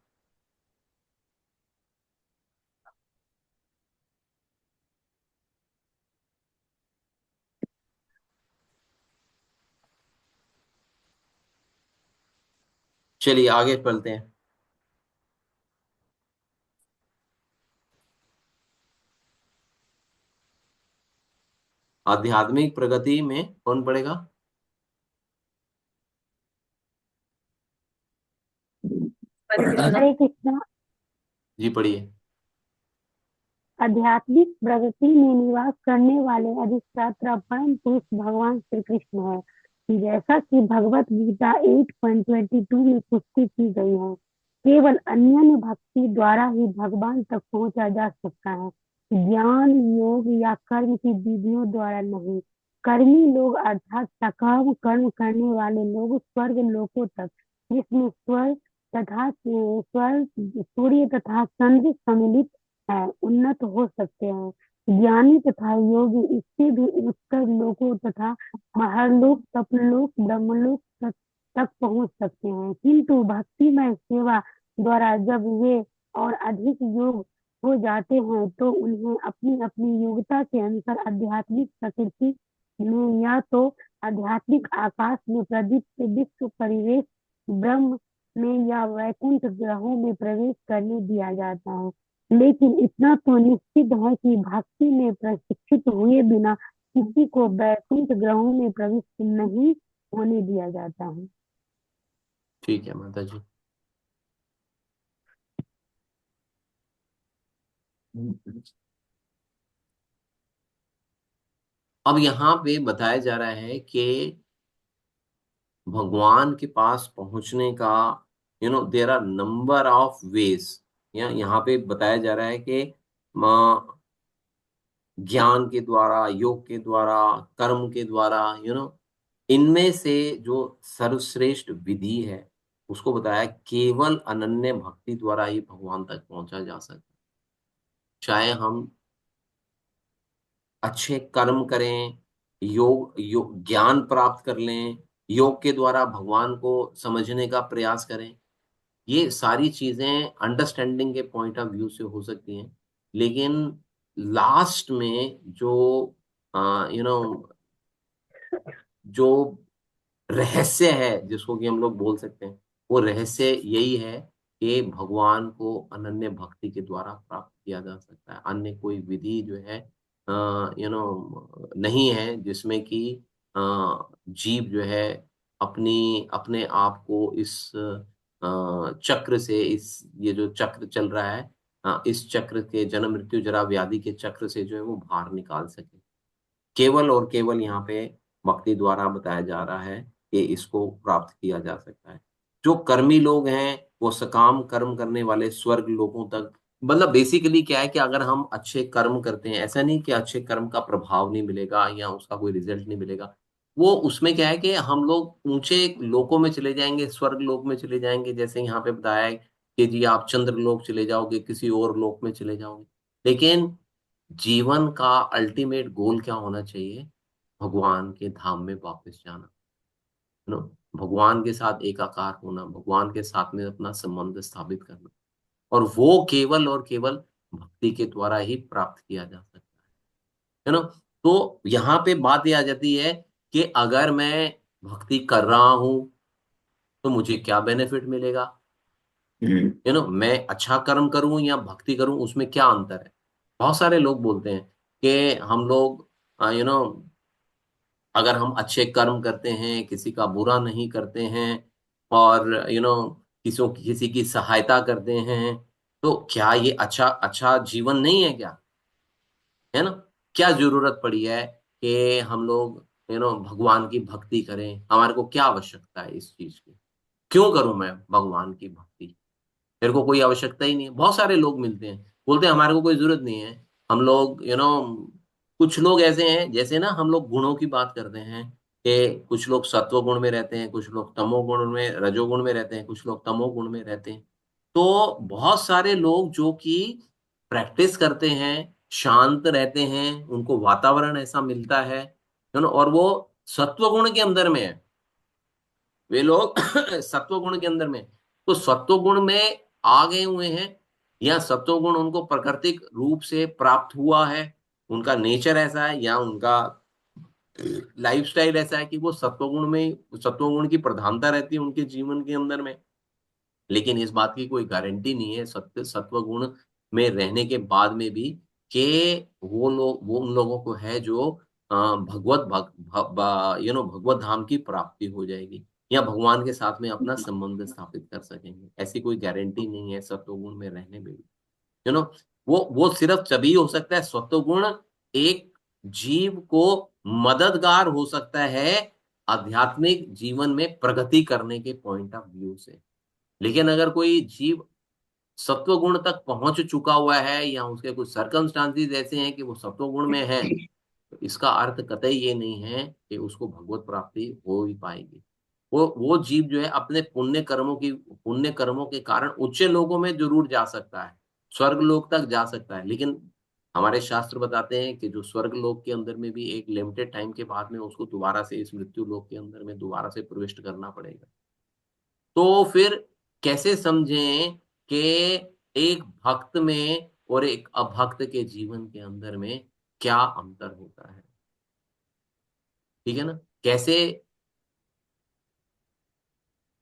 चलिए आगे चलते हैं। आध्यात्मिक प्रगति में कौन पढ़ेगा? हरे कृष्णा। जी पढ़िए। आध्यात्मिक प्रगति में निवास करने वाले अधिष्ठाता परम पुरुष भगवान श्री कृष्ण है। जैसा कि भगवत गीता 8.22 में पुष्टि की गई है, केवल अन्य भक्ति द्वारा ही भगवान तक पहुंचा जा सकता है, ज्ञान, योग या कर्म की विधियों द्वारा नहीं। कर्मी लोग अर्थात सकाम कर्म करने वाले लोग स्वर्ग लोकों तक, जिसमें सूर्य तथा चंद्र सम्मिलित है, उन्नत हो सकते हैं। ज्ञानी तथा योगी इससे भी उच्चतर लोकों तथा महरलोक, तपलोक, ब्रह्मलोक तक पहुंच सकते हैं। किंतु भक्तिमय सेवा द्वारा जब वे और अधिक योग हो जाते हैं तो उन्हें अपनी अपनी योग्यता के अनुसार आध्यात्मिक प्रकृति में या तो आध्यात्मिक आकाश में प्रदीप्त विश्व परिवेश ब्रह्म में या वैकुंठ ग्रहों में प्रवेश करने दिया जाता है। लेकिन इतना तो निश्चित है कि भक्ति में प्रशिक्षित हुए बिना किसी को वैकुंठ ग्रहों में प्रवेश नहीं होने दिया जाता है। ठीक है माता जी। अब यहाँ पे बताया जा रहा है कि भगवान के पास पहुंचने का there are number of ways. यहाँ पे बताया जा रहा है कि ज्ञान के द्वारा, योग के द्वारा, कर्म के द्वारा, इनमें से जो सर्वश्रेष्ठ विधि है उसको बताया केवल अनन्य भक्ति द्वारा ही भगवान तक पहुंचा जा सकता है। चाहे हम अच्छे कर्म करें, योग ज्ञान प्राप्त कर लें, योग के द्वारा भगवान को समझने का प्रयास करें, ये सारी चीजें अंडरस्टैंडिंग के पॉइंट ऑफ व्यू से हो सकती हैं, लेकिन लास्ट में जो यू नो जो रहस्य है जिसको कि हम लोग बोल सकते हैं, वो रहस्य यही है कि भगवान को अनन्य भक्ति के द्वारा प्राप्त किया जा सकता है। अन्य कोई विधि जो है नहीं है जिसमें कि जीव जो है अपनी अपने आप को इस चक्र से, इस ये जो चक्र चल रहा है, इस चक्र के जन्म मृत्यु जरा व्याधि के चक्र से जो है वो बाहर निकाल सके। केवल और केवल यहाँ पे भक्ति द्वारा बताया जा रहा है कि इसको प्राप्त किया जा सकता है। जो कर्मी लोग हैं वो सकाम कर्म करने वाले स्वर्ग लोगों तक, मतलब बेसिकली क्या है कि अगर हम अच्छे कर्म करते हैं, ऐसा नहीं कि अच्छे कर्म का प्रभाव नहीं मिलेगा या उसका कोई रिजल्ट नहीं मिलेगा, वो उसमें क्या है कि हम लोग ऊंचे लोकों में चले जाएंगे, स्वर्ग लोक में चले जाएंगे, जैसे यहाँ पे बताया है कि जी आप चंद्र लोक चले जाओगे, किसी और लोक में चले जाओगे। लेकिन जीवन का अल्टीमेट गोल क्या होना चाहिए? भगवान के धाम में वापस जाना, नो भगवान के साथ एकाकार होना, भगवान के साथ में अपना संबंध स्थापित करना, और वो केवल और केवल भक्ति के द्वारा ही प्राप्त किया जा सकता है ना। तो यहाँ पे बात ये आ जाती है कि अगर मैं भक्ति कर रहा हूं तो मुझे क्या बेनिफिट मिलेगा, मैं अच्छा कर्म करूं या भक्ति करूं, उसमें क्या अंतर है? बहुत सारे लोग बोलते हैं कि हम लोग अगर हम अच्छे कर्म करते हैं, किसी का बुरा नहीं करते हैं, और किसी की सहायता करते हैं, तो क्या ये अच्छा अच्छा जीवन नहीं है क्या? है ना? क्या जरूरत पड़ी है कि हम लोग भगवान की भक्ति करें? हमारे को क्या आवश्यकता है इस चीज की? क्यों करूं मैं भगवान की भक्ति? मेरे को कोई आवश्यकता ही नहीं है। बहुत सारे लोग मिलते हैं, बोलते हैं हमारे को कोई जरूरत नहीं है, हम लोग कुछ लोग ऐसे हैं, जैसे ना हम लोग गुणों की बात करते हैं कि कुछ लोग सत्व गुण में रहते हैं, कुछ लोग तमोगुण में, रजोगुण में रहते हैं, कुछ लोग तमोगुण में रहते हैं। तो बहुत सारे लोग जो कि प्रैक्टिस करते हैं, शांत रहते हैं, उनको वातावरण ऐसा मिलता है ना, और वो सत्व गुण के अंदर में है, वे लोग सत्व गुण के अंदर में, तो सत्व गुण में आ गए हुए हैं, या सत्व गुण उनको प्राकृतिक रूप से प्राप्त हुआ है, उनका नेचर ऐसा है, या उनका लाइफस्टाइल ऐसा है कि वो सत्वगुण में, सत्वगुण की प्रधानता रहती है उनके जीवन के अंदर में। लेकिन इस बात की कोई गारंटी नहीं है सत्वगुण में रहने के बाद में भी कि वो उन लोगों को है जो भगवत धाम की प्राप्ति हो जाएगी, या भगवान के साथ में अपना संबंध स्थापित कर सकेंगे। ऐसी कोई गारंटी नहीं है सत्वगुण में रहने में भी। यू नो वो सिर्फ तभी हो सकता है, सत्वगुण एक जीव को मददगार हो सकता है आध्यात्मिक जीवन में प्रगति करने के पॉइंट ऑफ व्यू से। लेकिन अगर कोई जीव सत्व गुण तक पहुंच चुका हुआ है, या उसके कुछ सर्कमस्टांसेस ऐसे हैं कि वो सत्व गुण में है, तो इसका अर्थ कतई ये नहीं है कि उसको भगवत प्राप्ति हो ही पाएगी। वो जीव जो है अपने पुण्य कर्मों के कारण उच्च लोगों में जरूर जा सकता है, स्वर्ग लोक तक जा सकता है, लेकिन हमारे शास्त्र बताते हैं कि जो स्वर्ग लोक के अंदर में भी एक लिमिटेड टाइम के बाद में उसको दोबारा से इस मृत्यु लोक के अंदर में दोबारा से प्रविष्ट करना पड़ेगा। तो फिर कैसे समझें कि एक भक्त में और एक अभक्त के जीवन के अंदर में क्या अंतर होता है? ठीक है ना? कैसे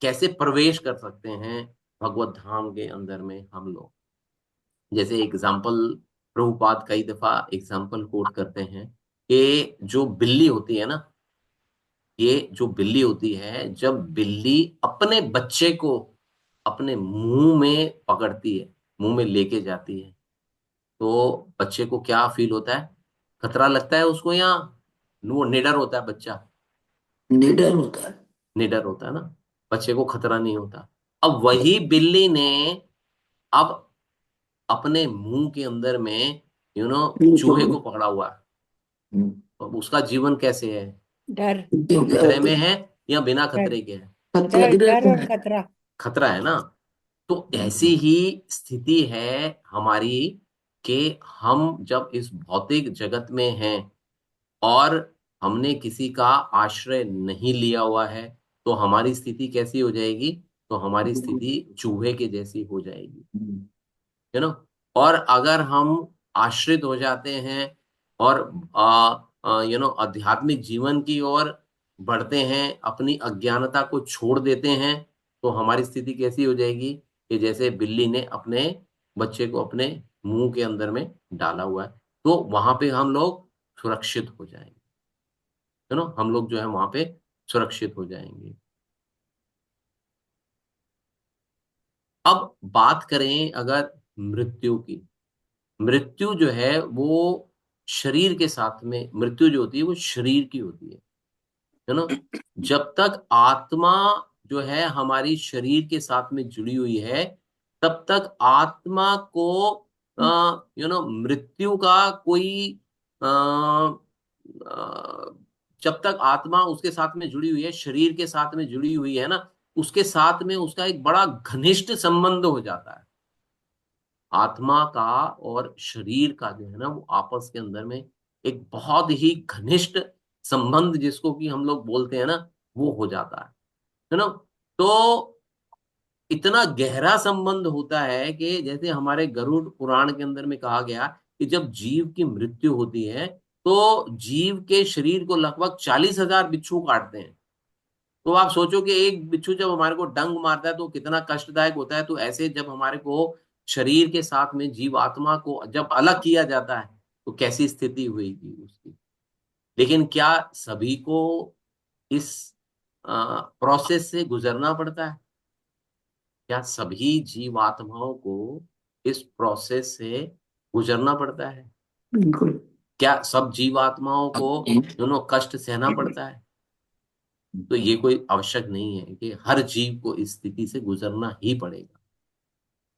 कैसे प्रवेश कर सकते हैं भगवत धाम के अंदर में हम लोग? जैसे एग्जाम्पल, प्रभुपाद कई दफा एग्जाम्पल कोट करते हैं कि जो बिल्ली होती है ना, ये जो बिल्ली होती है, जब बिल्ली अपने बच्चे को अपने मुंह में पकड़ती है, मुंह में लेके जाती है, तो बच्चे को क्या फील होता है? खतरा लगता है उसको, या वो निडर होता है बच्चा? निडर होता है। निडर होता है ना, बच्चे को खतरा नहीं होता। अब वही बिल्ली ने अब अपने मुंह के अंदर में चूहे को पकड़ा हुआ है, अब उसका जीवन कैसे है? डर खतरे में है या बिना डर खतरे के है? डर और खतरा। खतरा है ना। तो ऐसी ही स्थिति है हमारी कि हम जब इस भौतिक जगत में हैं और हमने किसी का आश्रय नहीं लिया हुआ है, तो हमारी स्थिति कैसी हो जाएगी? तो हमारी स्थिति चूहे के जैसी हो जाएगी, यू नो। और अगर हम आश्रित हो जाते हैं और आध्यात्मिक जीवन की ओर बढ़ते हैं, अपनी अज्ञानता को छोड़ देते हैं, तो हमारी स्थिति कैसी हो जाएगी? कि जैसे बिल्ली ने अपने बच्चे को अपने मुंह के अंदर में डाला हुआ है, तो वहां पे हम लोग सुरक्षित हो जाएंगे, हम लोग जो है वहां पे सुरक्षित हो जाएंगे। अब बात करें अगर मृत्यु की। मृत्यु जो है वो शरीर के साथ में, मृत्यु जो होती है वो शरीर की होती है ना। जब तक आत्मा जो है हमारी शरीर के साथ में जुड़ी हुई है, तब तक आत्मा को मृत्यु का कोई अ, अ, जब तक आत्मा उसके साथ में जुड़ी हुई है, शरीर के साथ में जुड़ी हुई है ना, उसके साथ में उसका एक बड़ा घनिष्ठ संबंध हो जाता है। आत्मा का और शरीर का जो है ना, वो आपस के अंदर में एक बहुत ही घनिष्ठ संबंध, जिसको कि हम लोग बोलते हैं ना, वो हो जाता है ना। तो इतना गहरा संबंध होता है कि जैसे हमारे गरुड़ पुराण के अंदर में कहा गया कि जब जीव की मृत्यु होती है, तो जीव के शरीर को लगभग 40,000 बिच्छू काटते हैं। तो आप सोचो कि एक बिच्छू जब हमारे को डंक मारता है तो कितना कष्टदायक होता है। तो ऐसे जब हमारे को शरीर के साथ में जीव आत्मा को जब अलग किया जाता है, तो कैसी स्थिति हुएगी उसकी। लेकिन क्या सभी को इस प्रोसेस से गुजरना पड़ता है? क्या सभी जीवात्माओं को इस प्रोसेस से गुजरना पड़ता है? बिल्कुल। क्या सब जीवात्माओं को दोनों कष्ट सहना पड़ता है? तो ये कोई आवश्यक नहीं है कि हर जीव को इस स्थिति से गुजरना ही पड़ेगा।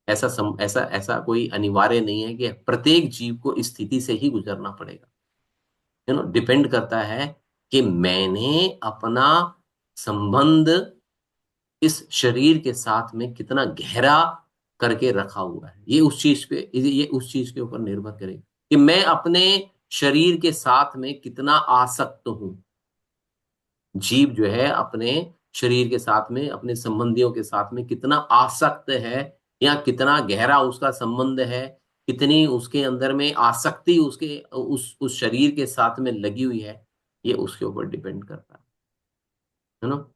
ऐसा ऐसा कोई अनिवार्य नहीं है कि प्रत्येक जीव को इस स्थिति से ही गुजरना पड़ेगा। डिपेंड करता है कि मैंने अपना संबंध इस शरीर के साथ में कितना गहरा करके रखा हुआ है। ये उस चीज के ऊपर निर्भर करेगा कि मैं अपने शरीर के साथ में कितना आसक्त हूं। जीव जो है अपने शरीर के साथ में, अपने संबंधियों के साथ में कितना आसक्त है, या कितना गहरा उसका संबंध है, कितनी उसके अंदर में आसक्ति उसके उस शरीर के साथ में लगी हुई है, ये उसके ऊपर डिपेंड करता है ना।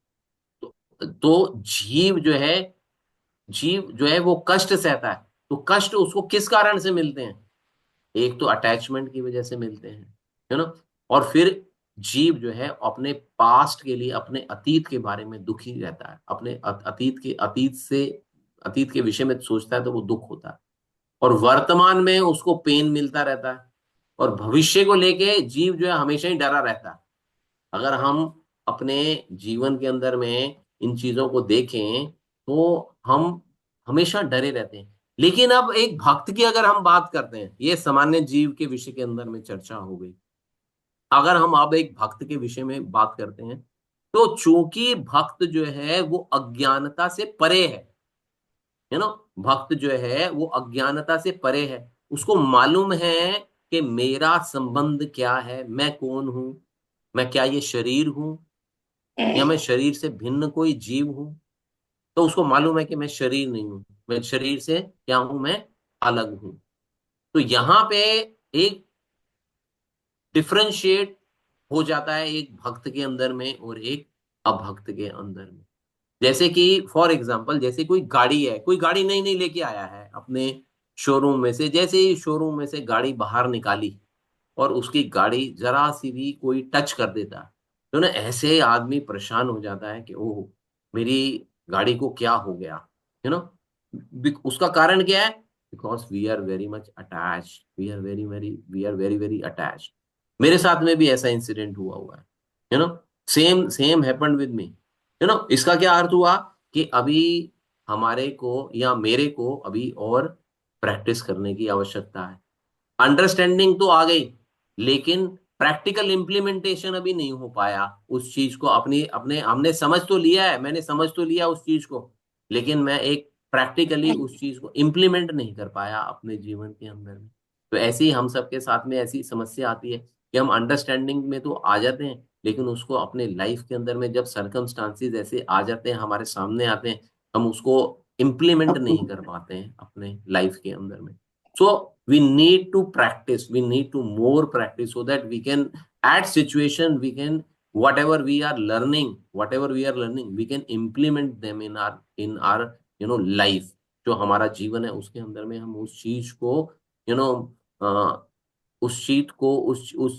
तो जीव जो है वो कष्ट सहता है। तो कष्ट उसको किस कारण से मिलते हैं? एक तो अटैचमेंट की वजह से मिलते हैं, है ना। और फिर जीव जो है अपने पास्ट के लिए, अपने अतीत के बारे में दुखी रहता है, अपने अतीत के विषय में सोचता है तो वो दुख होता है, और वर्तमान में उसको पेन मिलता रहता है, और भविष्य को लेके जीव जो है हमेशा ही डरा रहता है। अगर हम अपने जीवन के अंदर में इन चीजों को देखें तो हम हमेशा डरे रहते हैं। लेकिन अब एक भक्त की अगर हम बात करते हैं, ये सामान्य जीव के विषय के अंदर में चर्चा हो गई। अगर हम अब एक भक्त के विषय में बात करते हैं, तो चूंकि भक्त जो है वो अज्ञानता से परे है ना। भक्त जो है वो अज्ञानता से परे है। उसको मालूम है कि मेरा संबंध क्या है, मैं कौन हूं, मैं क्या ये शरीर हूं, या मैं शरीर से भिन्न कोई जीव हूं। तो उसको मालूम है कि मैं शरीर नहीं हूं, मैं शरीर से क्या हूं, मैं अलग हूं। तो यहां पे एक डिफरेंशिएट हो जाता है एक भक्त के अंदर में और एक अभक्त के अंदर में। जैसे कि फॉर एग्जांपल, जैसे कोई गाड़ी है, कोई गाड़ी नई नई लेके आया है अपने शोरूम में से। जैसे ही शोरूम में से गाड़ी बाहर निकाली और उसकी गाड़ी जरा सी भी कोई टच कर देता है, तो ना ऐसे आदमी परेशान हो जाता है कि ओह, मेरी गाड़ी को क्या हो गया, यू नो। उसका कारण क्या है? Because we are very much attach, we are very very attach. मेरे साथ में भी ऐसा इंसिडेंट हुआ है, you know. Same same happened with me, you know. इसका क्या अर्थ हुआ कि अभी हमारे को या मेरे को अभी और प्रैक्टिस करने की आवश्यकता है। अंडरस्टैंडिंग तो आ गई, लेकिन प्रैक्टिकल इम्प्लीमेंटेशन अभी नहीं हो पाया उस चीज को। अपनी अपने हमने समझ तो लिया है, मैंने समझ तो लिया उस चीज को, लेकिन मैं एक प्रैक्टिकली उस चीज को इम्प्लीमेंट नहीं कर पाया अपने जीवन के अंदर में। तो ऐसे ही हम सबके साथ में ऐसी समस्या आती है कि हम अंडरस्टैंडिंग में तो आ जाते हैं, लेकिन उसको अपने लाइफ के अंदर में जब सर्कमस्टांसिस ऐसे आ जाते हैं, हमारे सामने आते हैं, हम उसको इम्प्लीमेंट नहीं कर पाते हैं अपने लाइफ के अंदर में। So we need to practice. We need to more practice so that we can, at situation, we can whatever we are learning, we can implement them in our life. जो हमारा जीवन है उसके अंदर में हम उस चीज को यू नो उस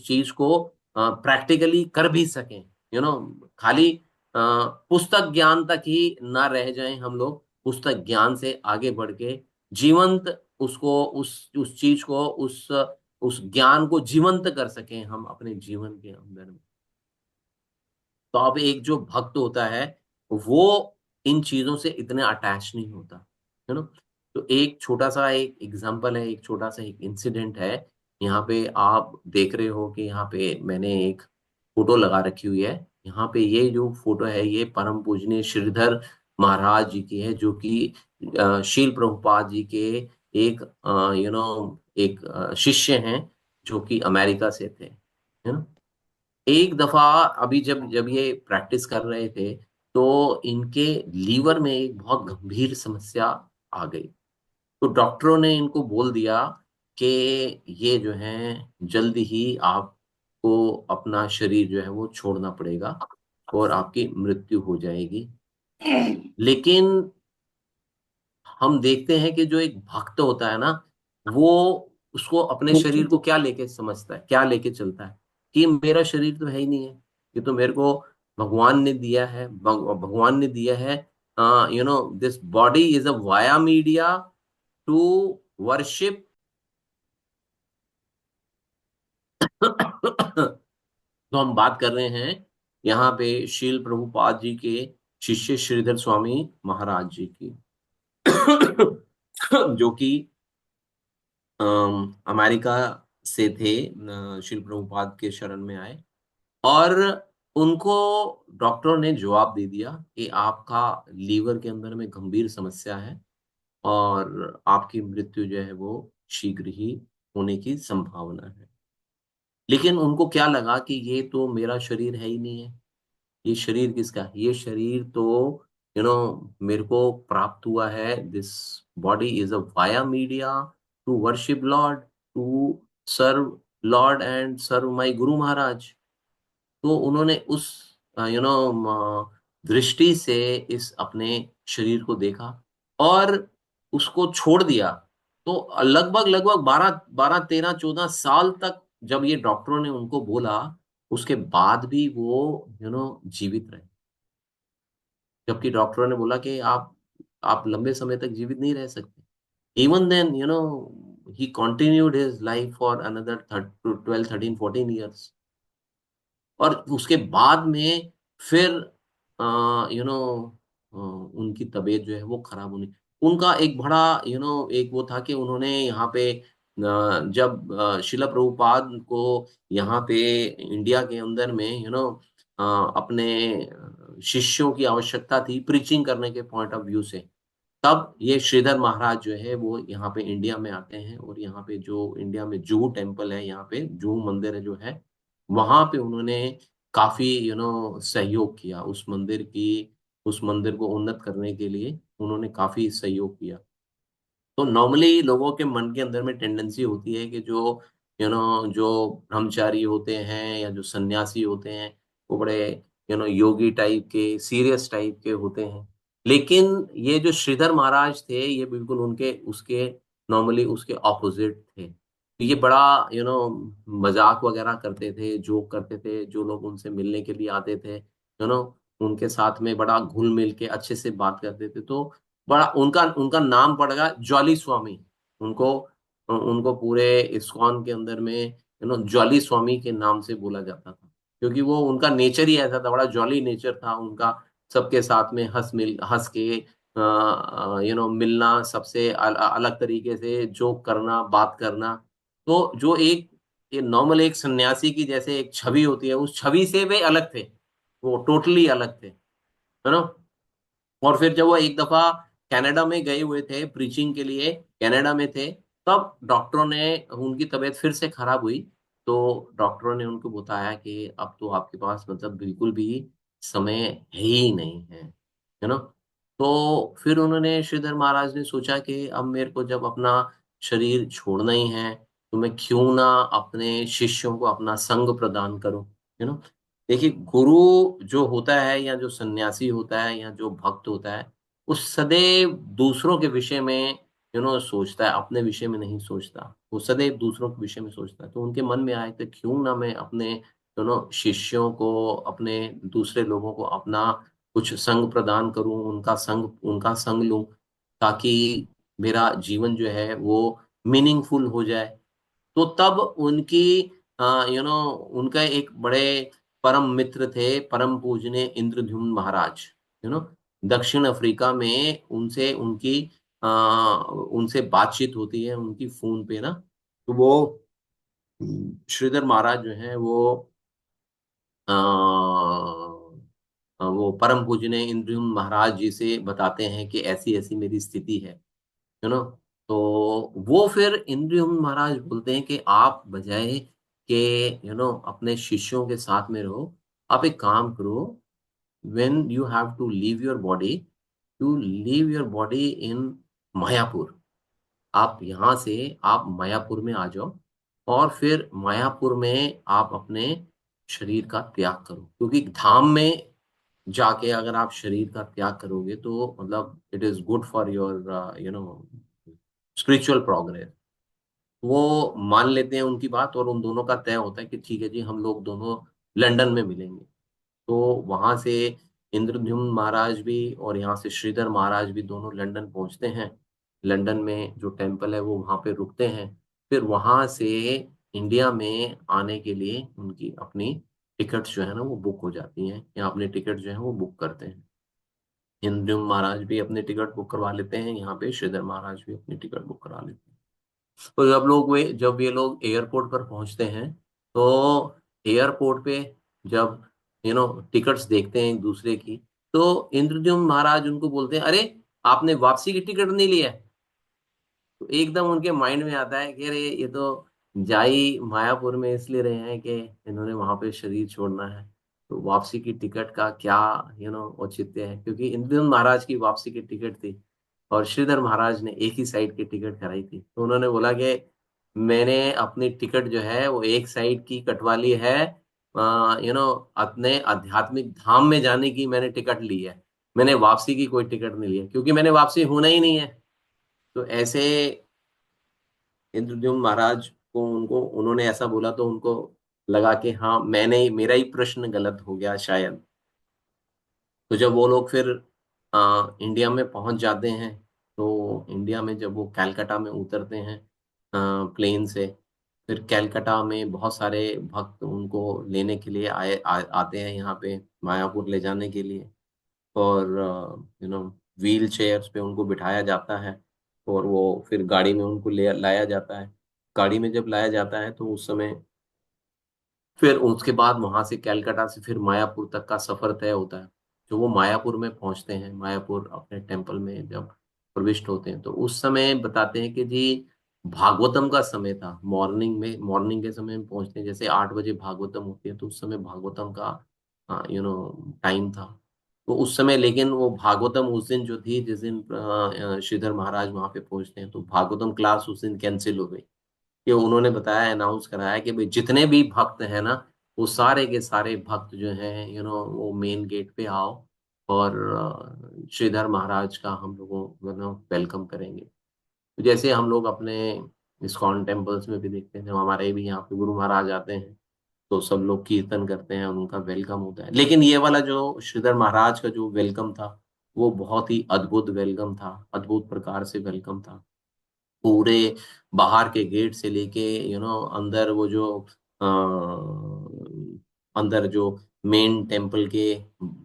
चीज को प्रैक्टिकली कर भी सकें। खाली पुस्तक ज्ञान तक ही ना रह जाएं हम लोग, पुस्तक ज्ञान से आगे बढ़ के जीवंत उसको उस चीज को उस ज्ञान को जीवंत कर सकें हम अपने जीवन के अंदर में। तो अब एक जो भक्त होता है वो इन चीजों से इतने अटैच नहीं होता, है ना। तो एक छोटा सा एक एग्जांपल है, एक छोटा सा एक इंसिडेंट है। यहाँ पे आप देख रहे हो कि यहाँ पे मैंने एक फोटो लगा रखी हुई है। यहाँ पे ये जो फोटो है ये परम पूजनीय श्रीधर महाराज जी की है, जो कि शील प्रभुपाद जी के एक एक शिष्य हैं, जो कि अमेरिका से थे, है ना। एक दफा अभी जब जब ये प्रैक्टिस कर रहे थे तो इनके लीवर में एक बहुत गंभीर समस्या आ गई। तो डॉक्टरों ने इनको बोल दिया कि ये जो है जल्दी ही आपको अपना शरीर जो है वो छोड़ना पड़ेगा और आपकी मृत्यु हो जाएगी। लेकिन हम देखते हैं कि जो एक भक्त होता है ना, वो उसको अपने शरीर को क्या लेके समझता है, क्या लेके चलता है कि मेरा शरीर तो है ही नहीं है, ये तो मेरे को भगवान ने दिया है। भगवान ने दिया है, this body is a via media to worship. तो हम बात कर रहे हैं यहाँ पे शील प्रभुपाद जी के शिष्य श्रीधर स्वामी महाराज जी की, जो कि अमेरिका से थे, शिल प्रभुपाद के शरण में आए। और उनको डॉक्टरों ने जवाब दे दिया कि आपका लीवर के अंदर में गंभीर समस्या है और आपकी मृत्यु जो है वो शीघ्र ही होने की संभावना है। लेकिन उनको क्या लगा कि ये तो मेरा शरीर है ही नहीं है, ये शरीर किसका है? ये शरीर तो मेरे को प्राप्त हुआ है। This body is a via media to worship lord, to serve lord and serve my guru Maharaj. तो उन्होंने उस दृष्टि से इस अपने शरीर को देखा और उसको छोड़ दिया। तो लगभग लगभग 12 13 14 साल तक जब ये डॉक्टरों ने उनको बोला, उसके बाद भी वो जीवित रहे। जबकि डॉक्टरों ने बोला कि आप लंबे समय तक जीवित नहीं रह सकते। Even then he continued his life for another 12 13 14 years. और उसके बाद में फिर यू नो उनकी तबीयत जो है वो खराब होनी। उनका एक बड़ा एक वो था कि उन्होंने यहाँ पे जब शिला प्रभुपाद को यहाँ पे इंडिया के अंदर में अपने शिष्यों की आवश्यकता थी प्रीचिंग करने के पॉइंट ऑफ व्यू से, तब ये श्रीधर महाराज जो है वो यहाँ पे इंडिया में आते हैं। और यहाँ पे जो इंडिया में जुहू टेम्पल है, यहाँ पे जुहू मंदिर है जो है, वहां पे उन्होंने काफी सहयोग किया उस मंदिर को उन्नत करने के लिए उन्होंने काफी सहयोग किया। तो नॉर्मली लोगों के मन के अंदर में टेंडेंसी होती है कि जो ब्रह्मचारी होते हैं या जो सन्यासी होते हैं वो बड़े योगी टाइप के, सीरियस टाइप के होते हैं। लेकिन ये जो श्रीधर महाराज थे ये बिल्कुल उनके उसके नॉर्मली उसके ऑपोजिट थे। तो ये बड़ा मजाक वगैरह करते थे, जोक करते थे। जो लोग उनसे मिलने के लिए आते थे उनके साथ में बड़ा घुल मिल के अच्छे से बात करते थे। तो बड़ा उनका उनका नाम पड़ेगा जॉली स्वामी। उनको उनको पूरे इस्कॉन के अंदर में जॉली स्वामी के नाम से बोला जाता था, क्योंकि वो उनका नेचर ही ऐसा था, बड़ा जॉली नेचर था उनका। सबके साथ में हंस के मिलना, सबसे अलग तरीके से जोक करना, बात करना। तो जो एक ये नॉर्मल एक सन्यासी की जैसे एक छवि होती है, उस छवि से वे अलग थे, वो टोटली अलग थे, है ना? और फिर जब वो एक दफा कनाडा में गए हुए थे प्रीचिंग के लिए, कनाडा में थे, तब डॉक्टरों ने, उनकी तबीयत फिर से खराब हुई, तो डॉक्टरों ने उनको बताया कि अब तो आपके पास मतलब बिल्कुल भी समय है ही नहीं है ना? तो फिर उन्होंने, श्रीधर महाराज ने सोचा कि अब मेरे को जब अपना शरीर छोड़ना ही है, तो मैं क्यों ना अपने शिष्यों को अपना संग प्रदान करूं, है ना? देखिए, गुरु जो होता है या जो सन्यासी होता है या जो भक्त होता है, वो सदैव दूसरों के विषय में सोचता है, अपने विषय में नहीं सोचता। वो सदैव दूसरों के विषय में सोचता है। तो उनके मन में आया कि क्यों ना मैं अपने शिष्यों को, अपने दूसरे लोगों को अपना कुछ संग प्रदान करूं, उनका संग लूं, ताकि मेरा जीवन जो है वो मीनिंगफुल हो जाए। तो तब उनकी उनका एक बड़े परम मित्र थे, परम पूजनीय इंद्रद्युम्न महाराज, दक्षिण अफ्रीका में उनसे बातचीत होती है उनकी फोन पे ना। तो वो श्रीधर महाराज जो है वो परम पूजनीय इंद्रद्युम्न महाराज जी से बताते हैं कि ऐसी ऐसी मेरी स्थिति है, यू नो तो वो फिर इंद्रियम महाराज बोलते हैं कि आप बजाय के अपने शिष्यों के साथ में रहो, आप एक काम करो, when you have to leave your body, you leave your body in Mayapur. आप यहाँ से आप मायापुर में आ जाओ, और फिर मायापुर में आप अपने शरीर का त्याग करो, क्योंकि धाम में जाके अगर आप शरीर का त्याग करोगे तो मतलब it is good for your spiritual progress. वो मान लेते हैं उनकी बात, और उन दोनों का तय होता है कि ठीक है जी, हम लोग दोनों लंदन में मिलेंगे। तो वहां से इंद्रद्युम्न महाराज भी और यहाँ से श्रीधर महाराज भी दोनों लंदन पहुंचते हैं। लंदन में जो टेम्पल है वो वहां पे रुकते हैं। फिर वहां से इंडिया में आने के लिए उनकी अपनी टिकट्स जो है ना वो बुक हो जाती हैं, या अपनी टिकट जो है वो बुक करते हैं। इंद्रद्युम्न महाराज भी अपनी टिकट बुक करवा लेते हैं, यहाँ पे श्रीधर महाराज भी अपनी टिकट बुक करा लेते हैं। तो जब ये लोग एयरपोर्ट पर पहुंचते हैं, तो एयरपोर्ट पे जब टिकट्स देखते हैं एक दूसरे की, तो इंद्रद्युम्न महाराज उनको बोलते हैं, अरे आपने वापसी की टिकट नहीं लिया है? तो एकदम उनके माइंड में आता है कि अरे ये तो जाई मायापुर में इसलिए रहे हैं कि इन्होंने वहां पे शरीर छोड़ना है, तो वापसी की टिकट का क्या औचित्य है, क्योंकि इंद्रद्युम्न महाराज की वापसी की टिकट थी और श्रीधर महाराज ने एक ही साइड की टिकट कराई थी। तो उन्होंने बोला कि मैंने अपनी टिकट जो है वो एक साइड की कटवा ली है, अपने आध्यात्मिक धाम में जाने की मैंने टिकट ली है, मैंने वापसी की कोई टिकट नहीं ली है, क्योंकि मैंने वापसी होना ही नहीं है। तो ऐसे इंद्रद्युम्न महाराज को, उनको उन्होंने ऐसा बोला तो उनको लगा कि हाँ, मेरा ही प्रश्न गलत हो गया शायद। तो जब वो लोग फिर इंडिया में पहुंच जाते हैं, तो इंडिया में जब वो कैलकाटा में उतरते हैं प्लेन से, फिर कैलकाटा में बहुत सारे भक्त उनको लेने के लिए आते हैं यहाँ पे मायापुर ले जाने के लिए। और व्हील चेयर्स पे उनको बिठाया जाता है, और वो फिर गाड़ी में उनको ले लाया जाता है। गाड़ी में जब लाया जाता है तो उस समय फिर उसके बाद वहां से कैलकाटा से फिर मायापुर तक का सफर तय होता है। जो वो मायापुर में पहुंचते हैं, मायापुर अपने टेम्पल में जब प्रविष्ट होते हैं, तो उस समय बताते हैं कि जी भागवतम का समय था, मॉर्निंग के समय में पहुंचते हैं, जैसे 8 बजे भागवतम होती है, तो उस समय भागवतम का टाइम था। तो उस समय, लेकिन वो भागवतम उस दिन जो थी, जिस दिन श्रीधर महाराज वहां पे पहुंचते हैं, तो भागवतम क्लास उस दिन कैंसिल हो गई। कि उन्होंने बताया, अनाउंस कराया कि भाई जितने भी भक्त हैं ना, वो सारे के सारे भक्त जो हैं वो मेन गेट पे आओ, और श्रीधर महाराज का हम लोगों वेलकम करेंगे। तो जैसे हम लोग अपने इस्कॉन टेम्पल्स में भी देखते हैं, जब हमारे भी यहाँ पे गुरु महाराज आते हैं, तो सब लोग कीर्तन करते हैं, उनका वेलकम होता है। लेकिन ये वाला जो श्रीधर महाराज का जो वेलकम था, वो बहुत ही अद्भुत वेलकम था, अद्भुत प्रकार से वेलकम था। पूरे बाहर के गेट से लेके अंदर वो जो अ, अंदर जो मेन टेम्पल के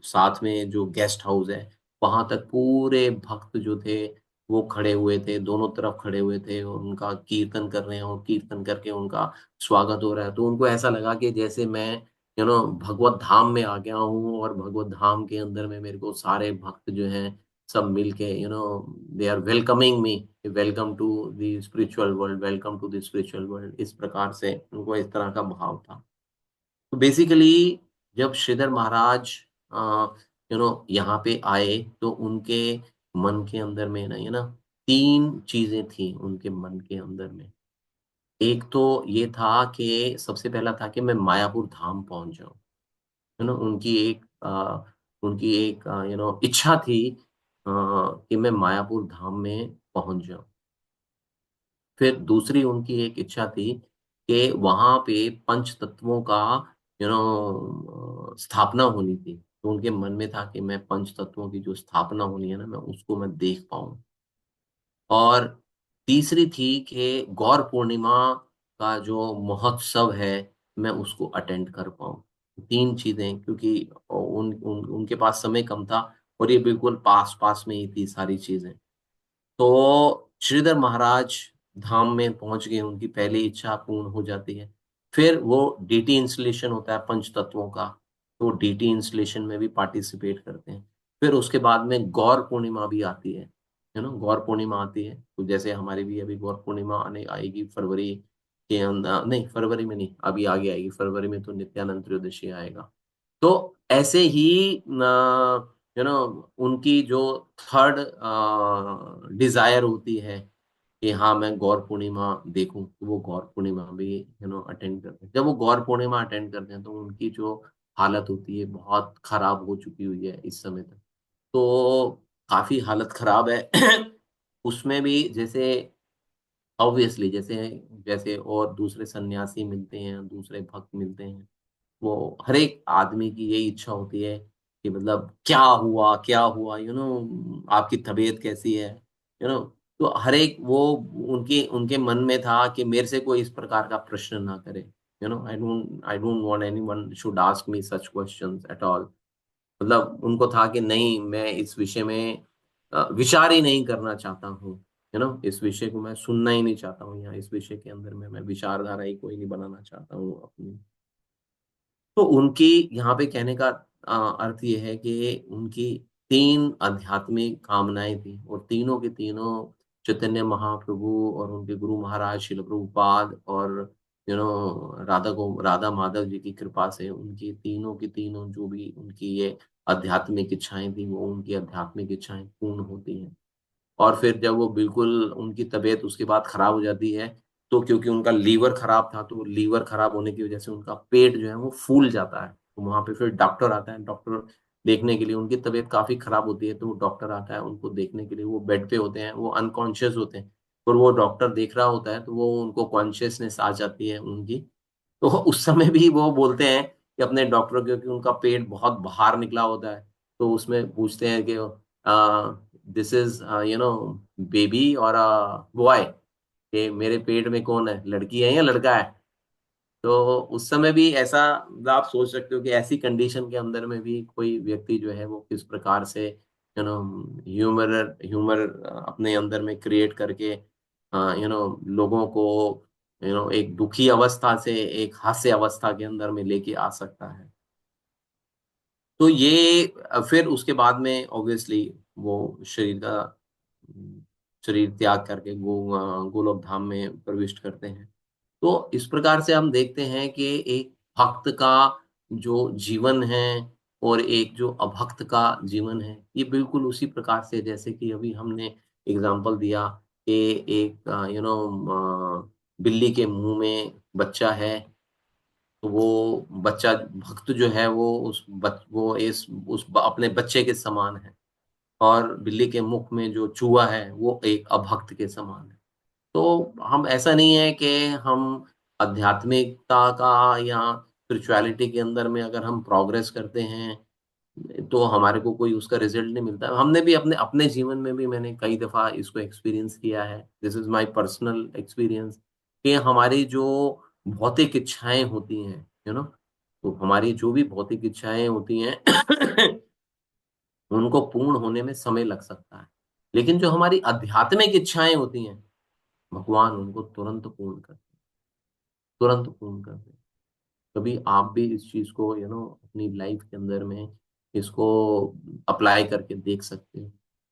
साथ में जो गेस्ट हाउस है, वहां तक पूरे भक्त जो थे वो खड़े हुए थे, दोनों तरफ खड़े हुए थे और उनका कीर्तन कर रहे हैं और कीर्तन करके उनका स्वागत हो रहा है। तो उनको ऐसा लगा कि जैसे मैं भगवत धाम में आ गया हूँ और भगवत धाम के अंदर में मेरे को सारे भक्त जो हैं सब मिल के they are welcoming me, welcome to the spiritual world, welcome to the spiritual world. इस प्रकार से उनको इस तरह का भाव था। तो बेसिकली जब श्रीधर महाराज यहाँ पे आए तो उनके मन के अंदर में ना तीन चीजें थी उनके मन के अंदर में। एक तो ये था कि सबसे पहला था कि मैं मायापुर धाम पहुंच जाऊं। उनकी एक इच्छा थी कि मैं मायापुर धाम में पहुंच जाऊं। फिर दूसरी उनकी एक इच्छा थी कि वहां पे पंच तत्वों का स्थापना होनी थी। तो उनके मन में था कि मैं पंच तत्वों की जो स्थापना होनी है ना, मैं उसको मैं देख पाऊं। और तीसरी थी कि गौर पूर्णिमा का जो महोत्सव है मैं उसको अटेंड कर पाऊं। तीन चीजें, क्योंकि उनके पास समय कम था और ये बिल्कुल पास पास में ही थी सारी चीजें। तो श्रीधर महाराज धाम में पहुंच गए, उनकी पहली इच्छा पूर्ण हो जाती है। फिर वो डीटी इंस्टॉलेशन होता है पंच तत्वों का, तो डीटी इंस्टॉलेशन में भी पार्टिसिपेट करते हैं। फिर उसके बाद में गौर पूर्णिमा भी आती है, गौर पूर्णिमा आती है। तो जैसे हमारी भी अभी गौर पूर्णिमा आने आएगी फरवरी के अंदर, नहीं फरवरी में नहीं, अभी आगे आएगी। फरवरी में तो नित्यानंद त्रयोदशी आएगा। तो ऐसे ही उनकी जो थर्ड डिजायर होती है कि हाँ मैं गौर पूर्णिमा देखूं, तो वो गौर पूर्णिमा भी अटेंड करते हैं। जब वो गौर पूर्णिमा अटेंड करते हैं तो उनकी जो हालत होती है बहुत खराब हो चुकी हुई है इस समय तक। तो काफी हालत खराब है। उसमें भी जैसे ऑब्वियसली जैसे जैसे और दूसरे सन्यासी मिलते हैं, दूसरे भक्त मिलते हैं, वो हर एक आदमी की यही इच्छा होती है कि मतलब क्या हुआ क्या हुआ, आपकी तबीयत कैसी है, तो हर एक वो उनके उनके मन में था कि मेरे से कोई इस प्रकार का प्रश्न ना करे। I don't want anyone should ask me such questions at all. मतलब उनको था कि नहीं, मैं इस विषय में विचार ही नहीं करना चाहता हूँ। इस विषय को मैं सुनना ही नहीं चाहता हूँ, या इस विषय के अंदर में मैं विचारधारा ही कोई नहीं बनाना चाहता हूँ अपनी। तो उनकी यहाँ पे कहने का अर्थ ये है कि उनकी तीन आध्यात्मिक कामनाएं थी और तीनों के तीनों चैतन्य महाप्रभु और उनके गुरु महाराज शिल प्रभुपाद और राधा माधव जी की कृपा से उनकी तीनों की तीनों जो भी उनकी ये आध्यात्मिक इच्छाएं थी वो उनकी आध्यात्मिक इच्छाएं पूर्ण होती हैं। और फिर जब वो बिल्कुल उनकी तबीयत उसके बाद खराब हो जाती है, तो क्योंकि उनका लीवर खराब था, तो लीवर खराब होने की वजह से उनका पेट जो है वो फूल जाता है। तो वहां पे फिर डॉक्टर आता है, डॉक्टर देखने के लिए, उनकी तबीयत काफी खराब होती है तो डॉक्टर आता है उनको देखने के लिए। वो बेड पे होते हैं, वो अनकॉन्शियस होते हैं, और वो डॉक्टर देख रहा होता है तो वो उनको कॉन्शियसनेस आ जाती है उनकी। तो उस समय भी वो बोलते हैं कि अपने डॉक्टर को कि उनका पेट बहुत बाहर निकला होता है। तो उसमें पूछते हैं कि दिस इज बेबी और बॉय, कि मेरे पेट में कौन है, लड़की है या लड़का है। तो उस समय भी ऐसा, मतलब आप सोच सकते हो कि ऐसी कंडीशन के अंदर में भी कोई व्यक्ति जो है वो किस प्रकार से ह्यूमर ह्यूमर अपने अंदर में क्रिएट करके लोगों को एक दुखी अवस्था से एक हास्य अवस्था के अंदर में लेके आ सकता है। तो ये फिर उसके बाद में ऑब्वियसली वो शरीर त्याग करके गोलोक धाम में प्रविष्ट करते हैं। तो इस प्रकार से हम देखते हैं कि एक भक्त का जो जीवन है और एक जो अभक्त का जीवन है, ये बिल्कुल उसी प्रकार से जैसे कि अभी हमने एग्जाम्पल दिया कि एक बिल्ली के मुंह में बच्चा है, तो वो बच्चा भक्त जो है वो वो अपने बच्चे के समान है, और बिल्ली के मुख में जो चूहा है वो एक अभक्त के समान है। तो हम, ऐसा नहीं है कि हम आध्यात्मिकता का या स्पिरिचुअलिटी के अंदर में अगर हम प्रोग्रेस करते हैं तो हमारे को कोई उसका रिजल्ट नहीं मिलता। हमने भी अपने अपने जीवन में भी मैंने कई दफा इसको एक्सपीरियंस किया है। This is my personal experience कि हमारी जो भौतिक इच्छाएं होती हैं, तो हमारी जो भी भौतिक इच्छाएं होती हैं उनको पूर्ण होने में समय लग सकता है। लेकिन जो हमारी आध्यात्मिक इच्छाएं होती हैं, भगवान उनको तुरंत पूर्ण करते हैं, तुरंत पूर्ण करते हैं। कभी आप भी इस चीज को अपनी लाइफ के अंदर में इसको अप्लाई करके देख सकते हो